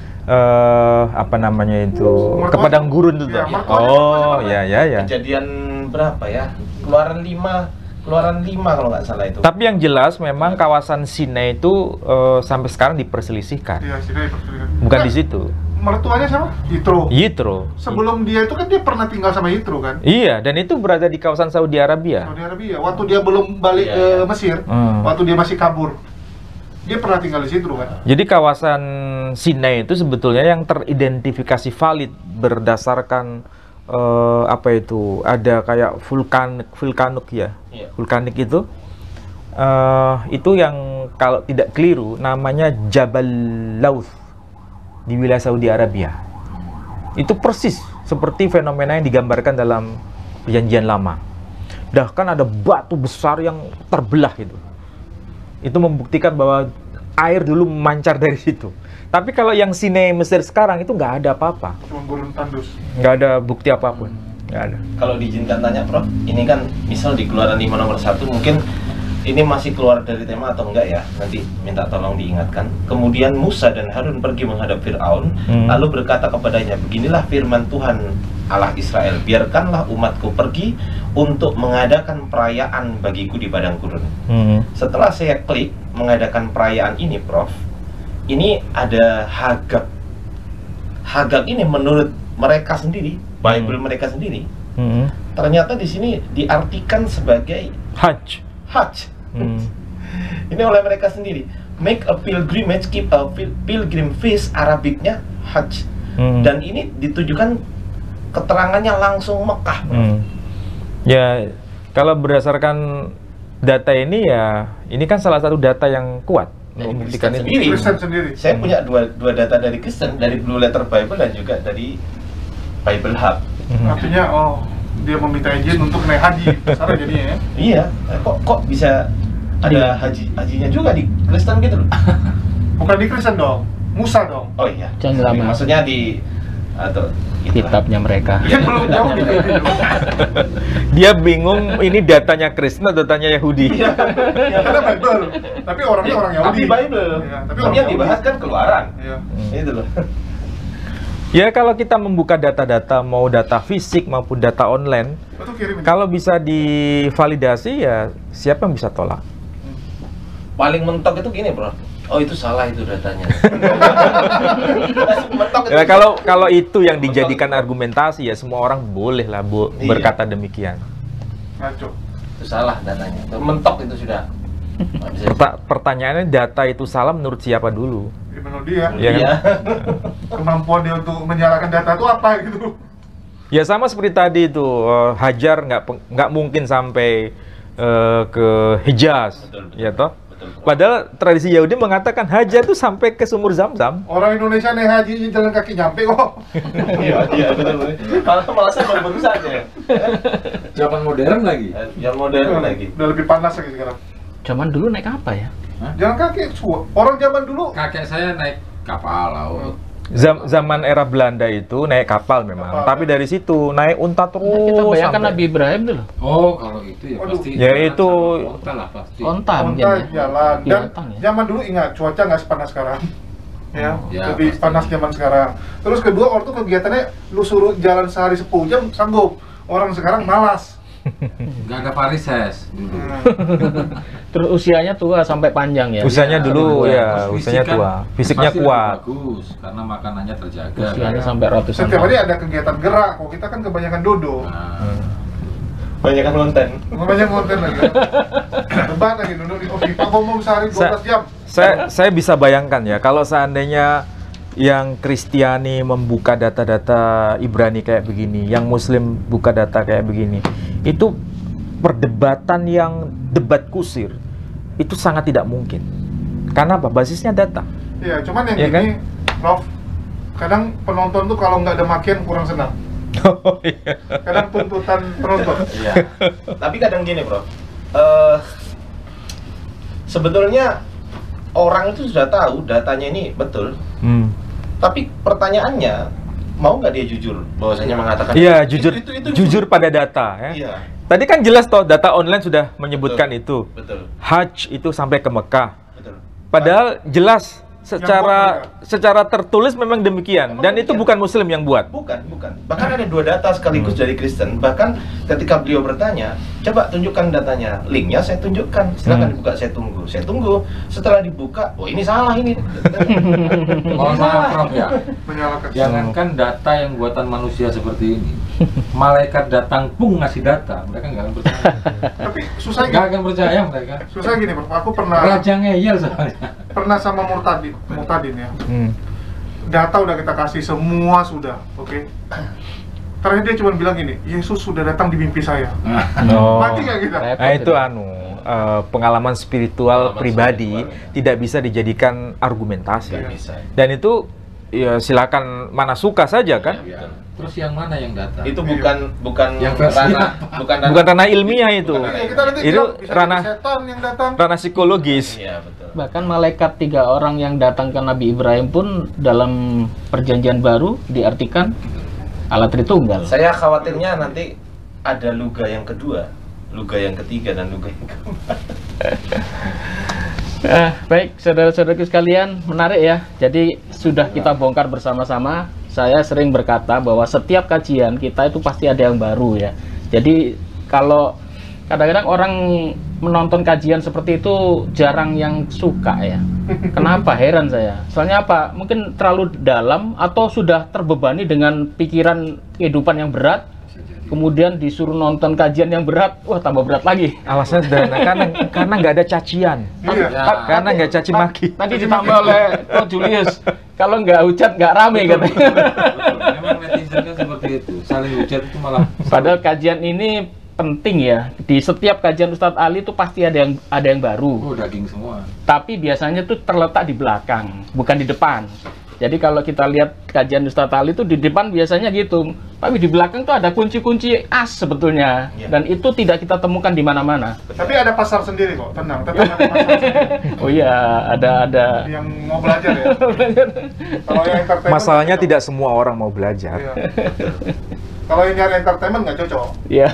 apa namanya itu, Mertua- ke padang gurun itu. Iya, tuh. mertuanya Oh siapa? ya. Kejadian berapa ya? Keluaran 5 kalau nggak salah itu. Tapi yang jelas memang kawasan Sinai itu sampai sekarang diperselisihkan, Iya, sini perselingan. bukan di situ. Mertuanya siapa? Yitro. Yitro. Sebelum dia itu kan dia pernah tinggal sama Yitro kan? Iya, dan itu berada di kawasan Saudi Arabia. Saudi Arabia. Waktu dia belum balik Iya, ke iya. Mesir, waktu dia masih kabur, dia pernah tinggal di situ kan? Jadi kawasan Sinai itu sebetulnya yang teridentifikasi valid berdasarkan apa itu, ada kayak vulkanik ya, Iya. vulkanik itu yang kalau tidak keliru namanya Jabal Lauth di wilayah Saudi Arabia. Itu persis seperti fenomena yang digambarkan dalam Perjanjian Lama. Bahkan ada batu besar yang terbelah itu. Itu membuktikan bahwa air dulu memancar dari situ. Tapi kalau yang Sinai Mesir sekarang itu nggak ada apa-apa, Cuma gurun tandus. nggak ada bukti apapun, nggak ada. Kalau diizinkan tanya, Prof, ini kan misal di Keluaran 5 nomor 1 mungkin ini masih keluar dari tema atau enggak ya? Nanti minta tolong diingatkan. Kemudian Musa dan Harun pergi menghadap Fir'aun, lalu berkata kepadanya, beginilah firman Tuhan Allah Israel, biarkanlah umatku pergi untuk mengadakan perayaan bagiku di padang gurun. Setelah saya klik mengadakan perayaan ini, Prof, ini ada Hagab. Hagab ini menurut mereka sendiri, Bible mereka sendiri, ternyata di sini diartikan sebagai Hajj. Ini oleh mereka sendiri. Make a pilgrimage, keep a pilgrim feast, Arabiknya Hajj. Dan ini ditujukan keterangannya langsung Mekah. Ya, kalau berdasarkan data ini ya, ini kan salah satu data yang kuat membuktikan ini. Kristen sendiri. Saya punya dua data dari Kristen, dari Blue Letter Bible dan juga dari Bible Hub. Artinya, dia meminta izin untuk naik haji, besar jadinya ya. Iya, kok bisa ada hajinya juga di Kristen gitu loh. Bukan di Kristen dong, Musa dong. Oh iya. Jangan lama. Maksudnya di atau Kitabnya mereka. Kan belum jauh di Dia bingung ini datanya Kristen atau datanya Yahudi. Karena Bible, tapi orangnya orang Yahudi. Tapi Bible. Iya, tapi Tapi orang yang Yahudi. dibahas kan Keluaran. Iya. Itu loh. Ya kalau kita membuka data-data, mau data fisik maupun data online, Itu kirim. kalau bisa divalidasi ya siapa yang bisa tolak? Paling mentok itu gini, Bro. Oh, itu salah itu datanya. Mentok itu. Ya kalau itu yang dijadikan argumentasi ya semua orang boleh lah Iya. berkata demikian. Ngaco. Itu salah datanya. Itu mentok itu sudah. Nggak bisa. Pertanyaannya data itu salah menurut siapa dulu? Di menurut dia, Ya kan? Iya. kemampuan dia untuk menyalakan data itu apa gitu. Ya sama seperti tadi itu Hajar nggak mungkin sampai ke Hijaz, Betul. ya toh? Betul. Padahal tradisi Yahudi mengatakan Hajar itu sampai ke sumur Zam-Zam. Orang Indonesia naik haji jalan kaki nyampe kok. Iya, betul. Malah saya baru saja. Zaman modern lagi. Yang modern lagi. Udah lebih panas lagi sekarang. Zaman dulu naik apa ya? Jalan kaki, orang zaman dulu. Kakek saya naik kapal laut. Zaman era Belanda itu naik kapal memang, Kapal, tapi ya. dari situ naik unta terus Kita bayangkan sampai- Nabi Ibrahim dulu. Oh, kalau itu ya Waduh. pasti. Ya, jalan itu- sama onta lah pasti. Onta mungkin Onta ya. jalan. Dan Binatang ya. zaman dulu ingat cuaca nggak sepanas sekarang. Ya, Ya, lebih pasti. panas zaman sekarang. Terus kedua, waktu kegiatannya lu suruh jalan sehari 10 jam sanggup. Orang sekarang malas. Nggak ada parises dulu. Terus usianya tua sampai panjang ya. Usianya dulu Terus ya, usianya fisik kan tua, fisiknya pasti lebih kuat. bagus karena makanannya terjaga. Usianya kan? sampai ratusan Setiap hari tahun. ada kegiatan gerak. Kok kita kan kebanyakan duduk. Nah, Banyak kan konten. Banyak konten lagi. Debat lagi duduk di kopi. Pak ngomong sehari 12 jam. Saya bisa bayangkan ya, kalau seandainya yang Kristiani membuka data-data Ibrani kayak begini, yang Muslim buka data kayak begini, itu perdebatan yang debat kusir, itu sangat tidak mungkin. Karena apa? Basisnya data. Iya, cuman yang Iya ini, Prof, kadang penonton tuh kalau nggak ada makian kurang senang. Oh, iya. Kadang tuntutan penonton. Iya. Tapi kadang gini, Bro. Sebetulnya orang itu sudah tahu datanya ini betul. Tapi pertanyaannya, mau nggak dia jujur bahwasanya mengatakan Iya, itu- jujur, itu jujur pada data. Ya. Iya, Tadi kan jelas toh, data online sudah menyebutkan itu. betul, Hajj itu sampai ke Mekah. betul. Padahal jelas secara buat secara tertulis memang demikian. Memang Dan itu demikian. bukan Muslim yang buat. Bukan. Bahkan ada dua data sekaligus dari Kristen. Bahkan ketika beliau bertanya, coba tunjukkan datanya. Linknya saya tunjukkan. Silakan dibuka, saya tunggu. Saya tunggu. Setelah dibuka, oh ini salah ini. mohon maaf Prof ya. Menyalakan. Jangankan data yang buatan manusia seperti ini, malaikat datang pun ngasih data, mereka nggak akan percaya. Tapi susah Nggak gini. akan percaya mereka. Susah gini, Prof. Aku pernah Raja ngeyel soalnya. sama Murtadin ya. Hmm. Data udah kita kasih semua sudah, oke. Terakhir dia cuma bilang gini, Yesus sudah datang di mimpi saya. Oh. Mati nggak kita? Nah itu pengalaman spiritual Pengalaman pribadi spiritual. tidak bisa dijadikan argumentasi. Nggak bisa. Dan itu ya silakan mana suka saja kan. Iya, betul. Terus yang mana yang data? Itu bukan Yang versi ranah, Bukan ranah ilmiah itu. Bukan ranah Iya, kita nanti Itu bilang, bisa ranah- jadi setan yang datang. Ranah psikologis. Iya, betul. Bahkan malaikat 3 orang yang datang ke Nabi Ibrahim pun dalam perjanjian baru diartikan Allah Tritunggal. Saya khawatirnya nanti ada luga yang kedua, luga yang ketiga dan luga yang keempat. Baik, saudara-saudaraku sekalian, menarik ya. Jadi sudah kita bongkar bersama-sama. Saya sering berkata bahwa setiap kajian kita itu pasti ada yang baru ya. Jadi kalau kadang-kadang orang menonton kajian seperti itu jarang yang suka ya. Kenapa? Heran saya. Soalnya apa? Mungkin terlalu dalam atau sudah terbebani dengan pikiran kehidupan yang berat. Kemudian disuruh nonton kajian yang berat, wah tambah berat lagi. Alasannya sederhana, karena nggak ada cacian. Karena nggak caci maki. Tadi ditambah oleh Ko Julius, kalau nggak hujat nggak rame katanya. Memang netizen kan seperti itu, saling hujat itu malah. Padahal kajian ini penting ya. Di setiap kajian Ustadz Ali itu pasti ada yang baru. Oh, daging semua. Tapi biasanya tuh terletak di belakang, bukan di depan. Jadi kalau kita lihat kajian Ustadz Ali itu di depan biasanya gitu, tapi di belakang tuh ada kunci-kunci as sebetulnya, dan itu tidak kita temukan di mana-mana. Tapi ada pasar sendiri kok, tenang, tetap ada pasar sendiri. Oh iya, ada. Yang mau belajar ya. Kalau yang entertainment, Masalahnya tidak semua orang mau belajar. Iya. Kalau yang nyari entertainment nggak cocok. Iya.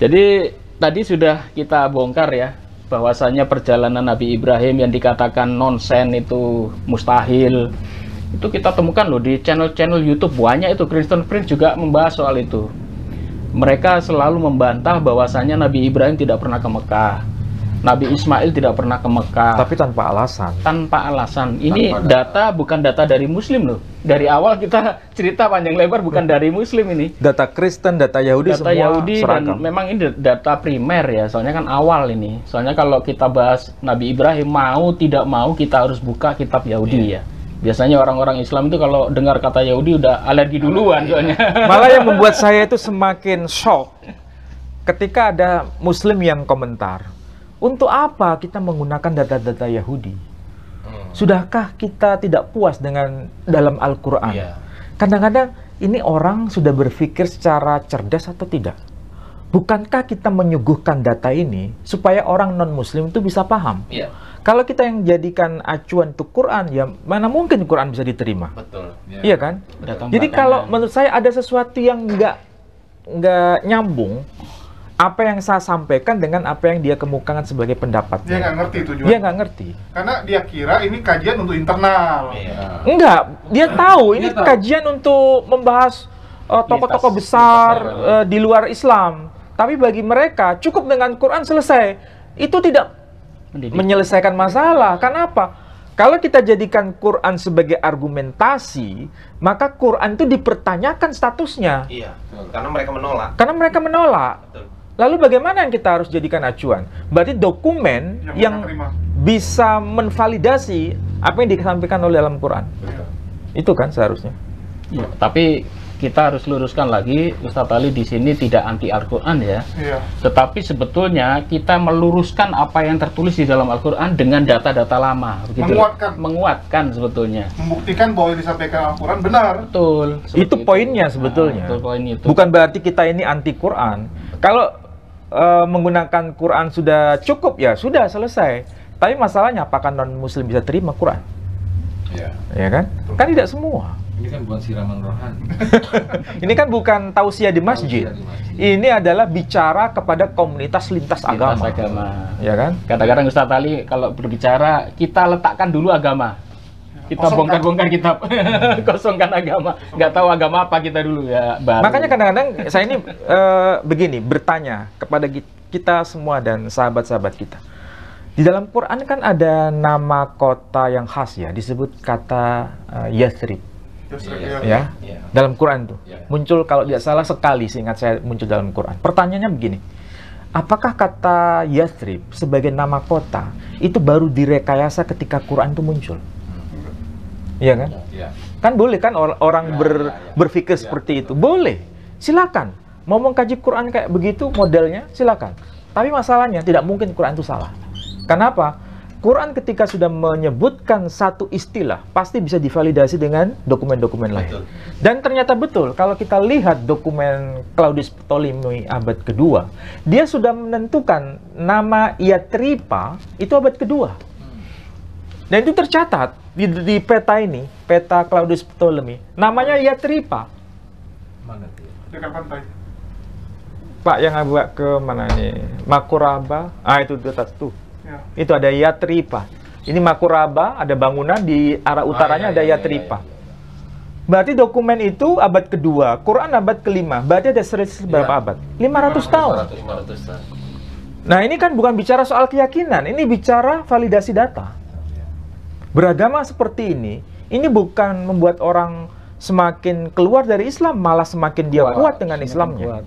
Jadi tadi sudah kita bongkar ya, bahwasanya perjalanan Nabi Ibrahim yang dikatakan nonsen itu mustahil. Itu kita temukan loh di channel-channel YouTube banyak itu. Kristen Prince juga membahas soal itu. Mereka selalu membantah bahwasanya Nabi Ibrahim tidak pernah ke Mekah. Nabi Ismail tidak pernah ke Mekah. Tapi tanpa alasan. Tanpa alasan. Ini Tanpa data bukan data dari Muslim loh. Dari awal kita cerita panjang lebar bukan dari Muslim ini. Data Kristen, data Yahudi Data semua Yahudi seragam. dan memang ini data primer ya. Soalnya kan awal ini. Soalnya kalau kita bahas Nabi Ibrahim mau tidak mau kita harus buka kitab Yahudi ya. Biasanya orang-orang Islam itu kalau dengar kata Yahudi udah alergi duluan soalnya. Malah yang membuat saya itu semakin shock ketika ada Muslim yang komentar, untuk apa kita menggunakan data-data Yahudi? Sudahkah kita tidak puas dengan dalam Al-Quran? Iya. Kadang-kadang ini orang sudah berpikir secara cerdas atau tidak? Bukankah kita menyuguhkan data ini supaya orang non-Muslim itu bisa paham? Iya, Kalau kita yang jadikan acuan untuk Quran, ya mana mungkin Quran bisa diterima? betul. Iya kan? Jadi kalau menurut saya ada sesuatu yang nggak nyambung apa yang saya sampaikan dengan apa yang dia kemukakan sebagai pendapatnya. Dia nggak ngerti tujuannya. Dia nggak ngerti. Karena dia kira ini kajian untuk internal. Iya. Enggak, dia tahu ini Dia tahu. kajian untuk membahas tokoh-tokoh besar di luar Islam. Tapi bagi mereka cukup dengan Quran selesai. Itu tidak menyelesaikan masalah. Kenapa? Kalau kita jadikan Quran sebagai argumentasi, maka Quran itu dipertanyakan statusnya. Iya. Karena mereka menolak. Karena mereka menolak. Betul. Lalu bagaimana yang kita harus jadikan acuan? Berarti dokumen yang mereka terima. bisa menvalidasi apa yang disampaikan oleh dalam Quran. Iya. Itu kan seharusnya. Ya, tapi kita harus luruskan lagi, Ustadz Ali di sini tidak anti Al-Quran ya. Iya. Tetapi sebetulnya kita meluruskan apa yang tertulis di dalam Al-Quran dengan data-data lama. Begitu. Menguatkan sebetulnya. Membuktikan bahwa yang disampaikan Al-Quran benar. Betul. seperti Itu poinnya sebetulnya. Betul poin itu. Bukan berarti kita ini anti Quran. Kalau menggunakan Quran sudah cukup, ya sudah selesai. Tapi masalahnya apakah non-Muslim bisa terima Quran? Ya. Ya kan? Kan tidak semua. Ini kan bukan siraman rohani. Ini kan bukan tausiah di masjid. Tausiah di masjid. Ini adalah bicara kepada komunitas lintas agama. Ya kan? Kadang-kadang Ustadz Ali kalau berbicara, kita letakkan dulu agama. Kita Kosongkan. bongkar-bongkar kitab. Kosongkan agama. Nggak tahu agama apa kita dulu ya. Baru. Makanya kadang-kadang saya ini begini, bertanya kepada kita semua dan sahabat-sahabat kita. Di dalam Quran kan ada nama kota yang khas ya, disebut kata Yathrib. Iya. Ya, Iya. dalam Quran tuh Iya. muncul, kalau tidak salah sekali seingat saya muncul dalam Quran. Pertanyaannya begini, apakah kata Yathrib sebagai nama kota itu baru direkayasa ketika Quran itu muncul? Iya kan? Ya. Kan boleh kan orang berpikir Ya. seperti itu, boleh, silakan. Mau mengkaji Quran kayak begitu modelnya, silakan. Tapi masalahnya tidak mungkin Quran itu salah. Kenapa? Quran ketika sudah menyebutkan satu istilah, pasti bisa divalidasi dengan dokumen-dokumen lain. Betul. Dan ternyata betul, kalau kita lihat dokumen Claudius Ptolemy abad kedua, dia sudah menentukan nama Yathriba itu abad kedua. Dan itu tercatat di peta ini, peta Claudius Ptolemy, namanya Yathriba. Mana tuh? Dekat pantai. Pak yang agak ke mana nih? Makuraba. Itu di atas tuh. Ya. Itu ada Yatripa. Ini Makuraba, ada bangunan di arah utaranya ada Yatripa. Berarti dokumen itu abad kedua, Quran abad kelima. Berarti ada berapa abad? 500 tahun. 500 tahun. Nah, ini kan bukan bicara soal keyakinan, ini bicara validasi data. Beragama seperti ini bukan membuat orang semakin keluar dari Islam, malah semakin dia kuat dengan Islamnya.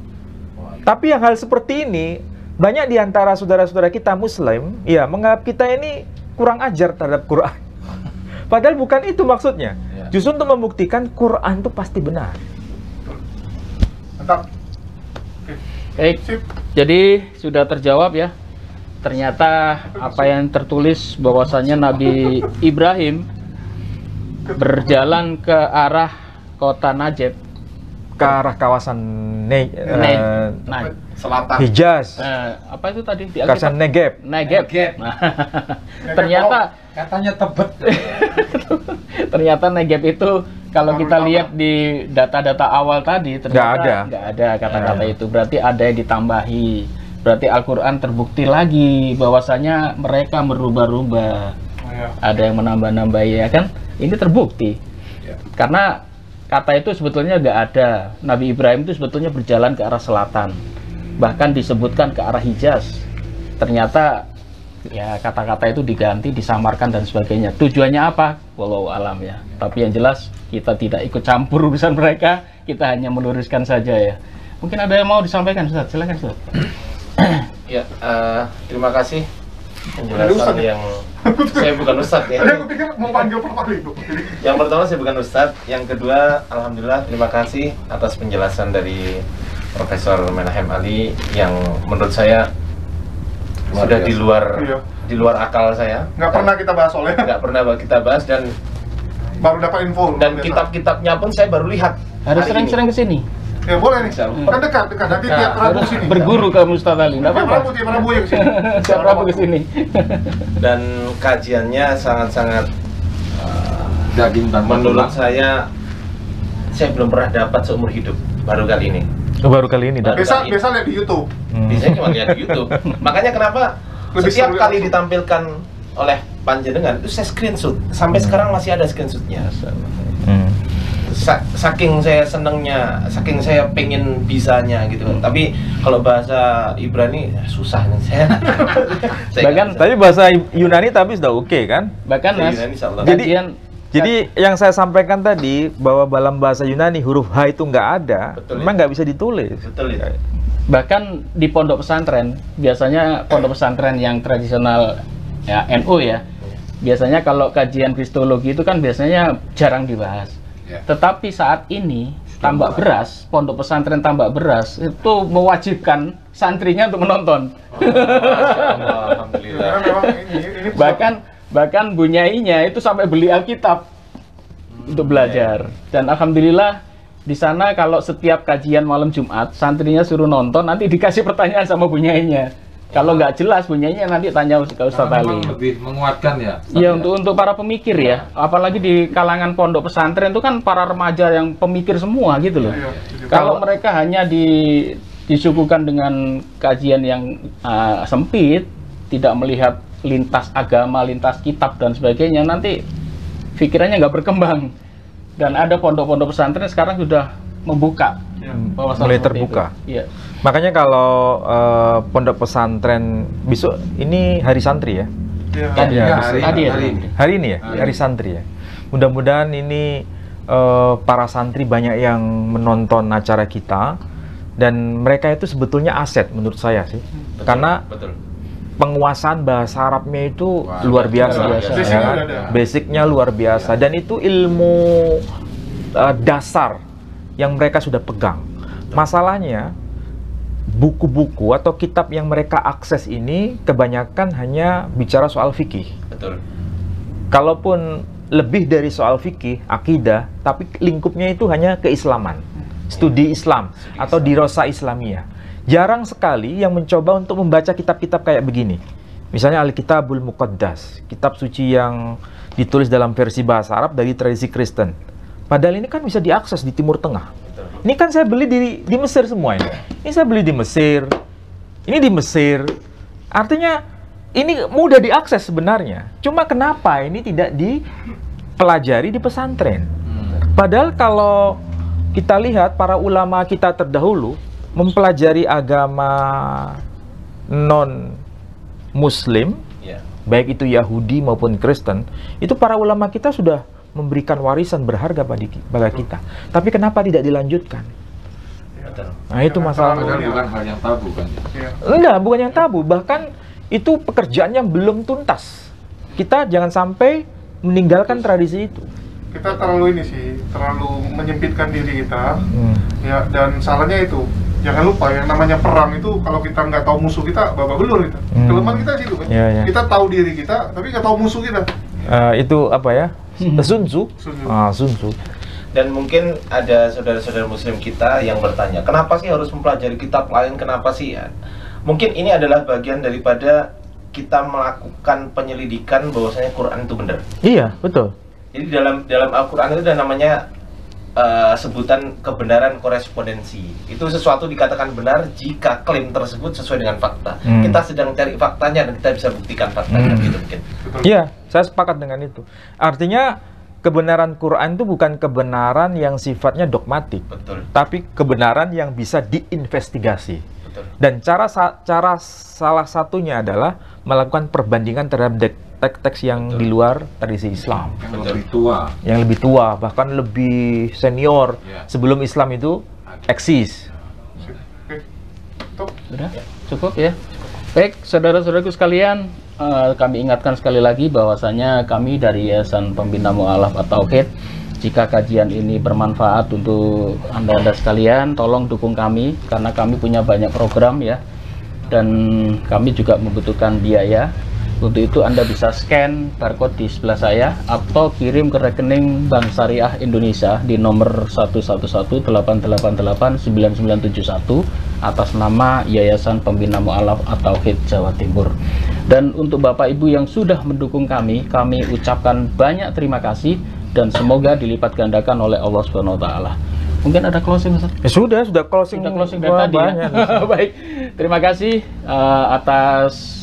Tapi yang hal seperti ini, banyak di antara saudara-saudara kita Muslim, ya, menganggap kita ini kurang ajar terhadap Quran. Padahal bukan itu maksudnya. Justru untuk membuktikan Quran itu pasti benar. Mantap. Baik, jadi sudah terjawab ya. Ternyata apa yang tertulis bahwasanya Nabi Ibrahim berjalan ke arah kota Najeb, Ke arah kawasan Selatan. Hijaz, apa itu tadi? Di kawasan Negeb. Negeb. Nah, ternyata Katanya Tebet. ternyata Negeb itu kalau kita lihat di data-data awal tadi ternyata nggak ada kata-kata itu. Berarti ada yang ditambahi. Berarti Al-Quran terbukti lagi bahwasanya mereka merubah-rubah. Ada yang menambah-nambahi, ya kan? Ini terbukti. Karena kata itu sebetulnya nggak ada. Nabi Ibrahim itu sebetulnya berjalan ke arah selatan. Bahkan disebutkan ke arah Hijaz. Ternyata ya kata-kata itu diganti, disamarkan dan sebagainya. Tujuannya apa? Wallahu alam ya. Tapi yang jelas kita tidak ikut campur urusan mereka. Kita hanya meluruskan saja ya. Mungkin ada yang mau disampaikan, Ustaz? Silakan, Ustaz. Ya, terima kasih penjelasan yang saya bukan Ustadz ya. Aku pikir mau panggil Pak itu. Yang pertama saya bukan Ustadz, yang kedua alhamdulillah terima kasih atas penjelasan dari Profesor Menahem Ali yang menurut saya sudah di luar akal saya. Nggak pernah kita bahas soalnya. Nggak pernah kita bahas dan Baru dapat info. dan kitab-kitabnya pun saya baru lihat. Harus hari ini. sering-sering ke sini. Ya boleh nih. Insyaallah. Kan dekat. Nanti tiap Rabu sini. Berguru ke Ustaz Ali. Enggak apa-apa. Tiap Rabu yang sini. Tiap Rabu ke sini. Dan kajiannya sangat-sangat Daging tanpa menurut tulang. saya belum pernah dapat seumur hidup, baru kali ini. Baru kali ini. Biasa lihat di YouTube. Biasanya cuma lihat di YouTube. Makanya kenapa Lebih setiap seru kali langsung. ditampilkan oleh panjenengan itu saya screenshot. Sampai sekarang masih ada screenshotnya. Saking saya senengnya, saking saya pengen bisanya gitu. Tapi kalau bahasa Ibrani susah nih saya. Bahkan Tapi bahasa Yunani tapi sudah oke kan? bahkan Mas, Yunani, insyaallah. Jadi yang saya sampaikan tadi bahwa dalam bahasa Yunani huruf H itu nggak ada, Betul, memang nggak bisa ditulis. Betul itu. bahkan di pondok pesantren, biasanya pondok pesantren yang tradisional ya NU ya, biasanya kalau kajian kristologi itu kan biasanya jarang dibahas. Tetapi saat ini Tambak Beras, pondok pesantren Tambak Beras itu mewajibkan santrinya untuk menonton. Alhamdulillah. Karena memang ini bahkan bunyainya itu sampai beli Alkitab untuk belajar. Dan alhamdulillah di sana kalau setiap kajian malam Jumat santrinya suruh nonton, nanti dikasih pertanyaan sama bunyainya. Kalau nggak jelas bunyainya nanti tanya ke Ustaz Ali. Lebih menguatkan ya. Iya, untuk para pemikir ya, apalagi di kalangan pondok pesantren itu kan para remaja yang pemikir semua gitu loh. Kalau mereka hanya disuguhkan dengan kajian yang sempit, tidak melihat lintas agama, lintas kitab dan sebagainya, nanti pikirannya nggak berkembang. Dan ada pondok-pondok pesantren sekarang sudah membuka, Mulai terbuka. Iya. Makanya kalau pondok pesantren besok ini hari santri ya. Tadi Ya, hari ini ya, hari santri ya. Mudah-mudahan ini para santri banyak yang menonton acara kita dan mereka itu sebetulnya aset menurut saya sih. Betul, Karena betul. penguasaan bahasa Arabnya itu luar biasa, luar biasa. ya kan? Basicnya luar biasa dan itu ilmu dasar yang mereka sudah pegang. Masalahnya buku-buku atau kitab yang mereka akses ini kebanyakan hanya bicara soal fikih. Betul. Kalaupun lebih dari soal fikih, akidah, tapi lingkupnya itu hanya keislaman, studi Islam atau dirasa Islamiyah. Jarang sekali yang mencoba untuk membaca kitab-kitab kayak begini. Misalnya Alkitabul Muqaddas, kitab suci yang ditulis dalam versi bahasa Arab dari tradisi Kristen. Padahal ini kan bisa diakses di Timur Tengah. Ini kan saya beli di Mesir semua ini. Ini saya beli di Mesir. Ini di Mesir. Artinya ini mudah diakses sebenarnya. Cuma kenapa ini tidak dipelajari di pesantren? Padahal kalau kita lihat para ulama kita terdahulu mempelajari agama non-Muslim, baik itu Yahudi maupun Kristen, itu para ulama kita sudah memberikan warisan berharga pada kita. Tapi kenapa tidak dilanjutkan? Nah itu masalahnya. Bukan hal yang tabu kan? Enggak, bukan yang tabu. Bahkan itu pekerjaan yang belum tuntas. Kita jangan sampai meninggalkan tradisi itu. Kita terlalu menyempitkan diri kita, ya, dan salahnya itu. Jangan lupa yang namanya perang itu kalau kita nggak tahu musuh kita, babak belur kita. Kelemahan kita di situ kan. Kita tahu diri kita, tapi nggak tahu musuh kita. Itu apa ya? Sun Tzu. Sun Tzu. Dan mungkin ada saudara-saudara Muslim kita yang bertanya, kenapa sih harus mempelajari kitab lain? Kenapa sih? Ya? Mungkin ini adalah bagian daripada kita melakukan penyelidikan bahwasanya Quran itu benar. Iya, betul. Jadi dalam Al-Quran itu ada namanya sebutan kebenaran korespondensi. Itu sesuatu dikatakan benar jika klaim tersebut sesuai dengan fakta. Kita sedang cari faktanya dan kita bisa buktikan faktanya, gitu mungkin. Iya, saya sepakat dengan itu. Artinya kebenaran Quran itu bukan kebenaran yang sifatnya dogmatik, tapi kebenaran yang bisa diinvestigasi. Dan cara salah satunya adalah melakukan perbandingan terhadap teks-teks yang di luar tradisi Islam, yang lebih tua, bahkan lebih senior sebelum Islam itu eksis. Sudah cukup ya. Baik, saudara-saudaraku sekalian, kami ingatkan sekali lagi bahwasanya kami dari Yayasan Pembina Mu'alaf at-Tauhid, jika kajian ini bermanfaat untuk anda sekalian, tolong dukung kami karena kami punya banyak program ya, dan kami juga membutuhkan biaya. Untuk itu Anda bisa scan barcode di sebelah saya atau kirim ke rekening Bank Syariah Indonesia di nomor 111888991 atas nama Yayasan Pembina Mu'alaf at-Tauhid Jawa Timur. Dan untuk Bapak Ibu yang sudah mendukung kami ucapkan banyak terima kasih dan semoga dilipat gandakan oleh Allah Subhanahu wa taala. Mungkin ada closing, Ustaz? Sudah closing dari tadi ya. Baik, terima kasih atas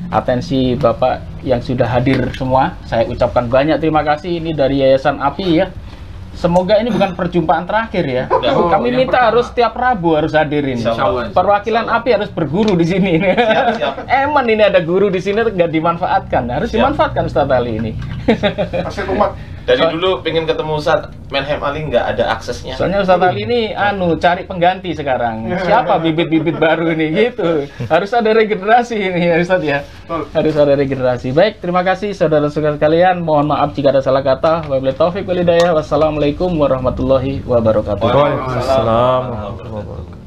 atensi Bapak yang sudah hadir semua. Saya ucapkan banyak terima kasih. Ini dari Yayasan API ya. Semoga ini bukan perjumpaan terakhir ya. Kami minta harus setiap Rabu harus hadirin. Perwakilan API harus berguru di sini. Eman ini ada guru di sini nggak dimanfaatkan. Harus dimanfaatkan Ustadz Ali ini. Hasil umat. Dari dulu pengen ketemu Ustadz Menhem Ali nggak ada aksesnya. Soalnya Ustadz Ali ini cari pengganti sekarang. Siapa bibit-bibit baru ini gitu. Harus ada regenerasi ini ya Ustadz ya. Harus ada regenerasi. Baik, terima kasih saudara-saudara sekalian. Mohon maaf jika ada salah kata. Wabillahi taufiq wal hidayah. Wassalamualaikum warahmatullahi wabarakatuh. Waalaikumsalam warahmatullahi wabarakatuh.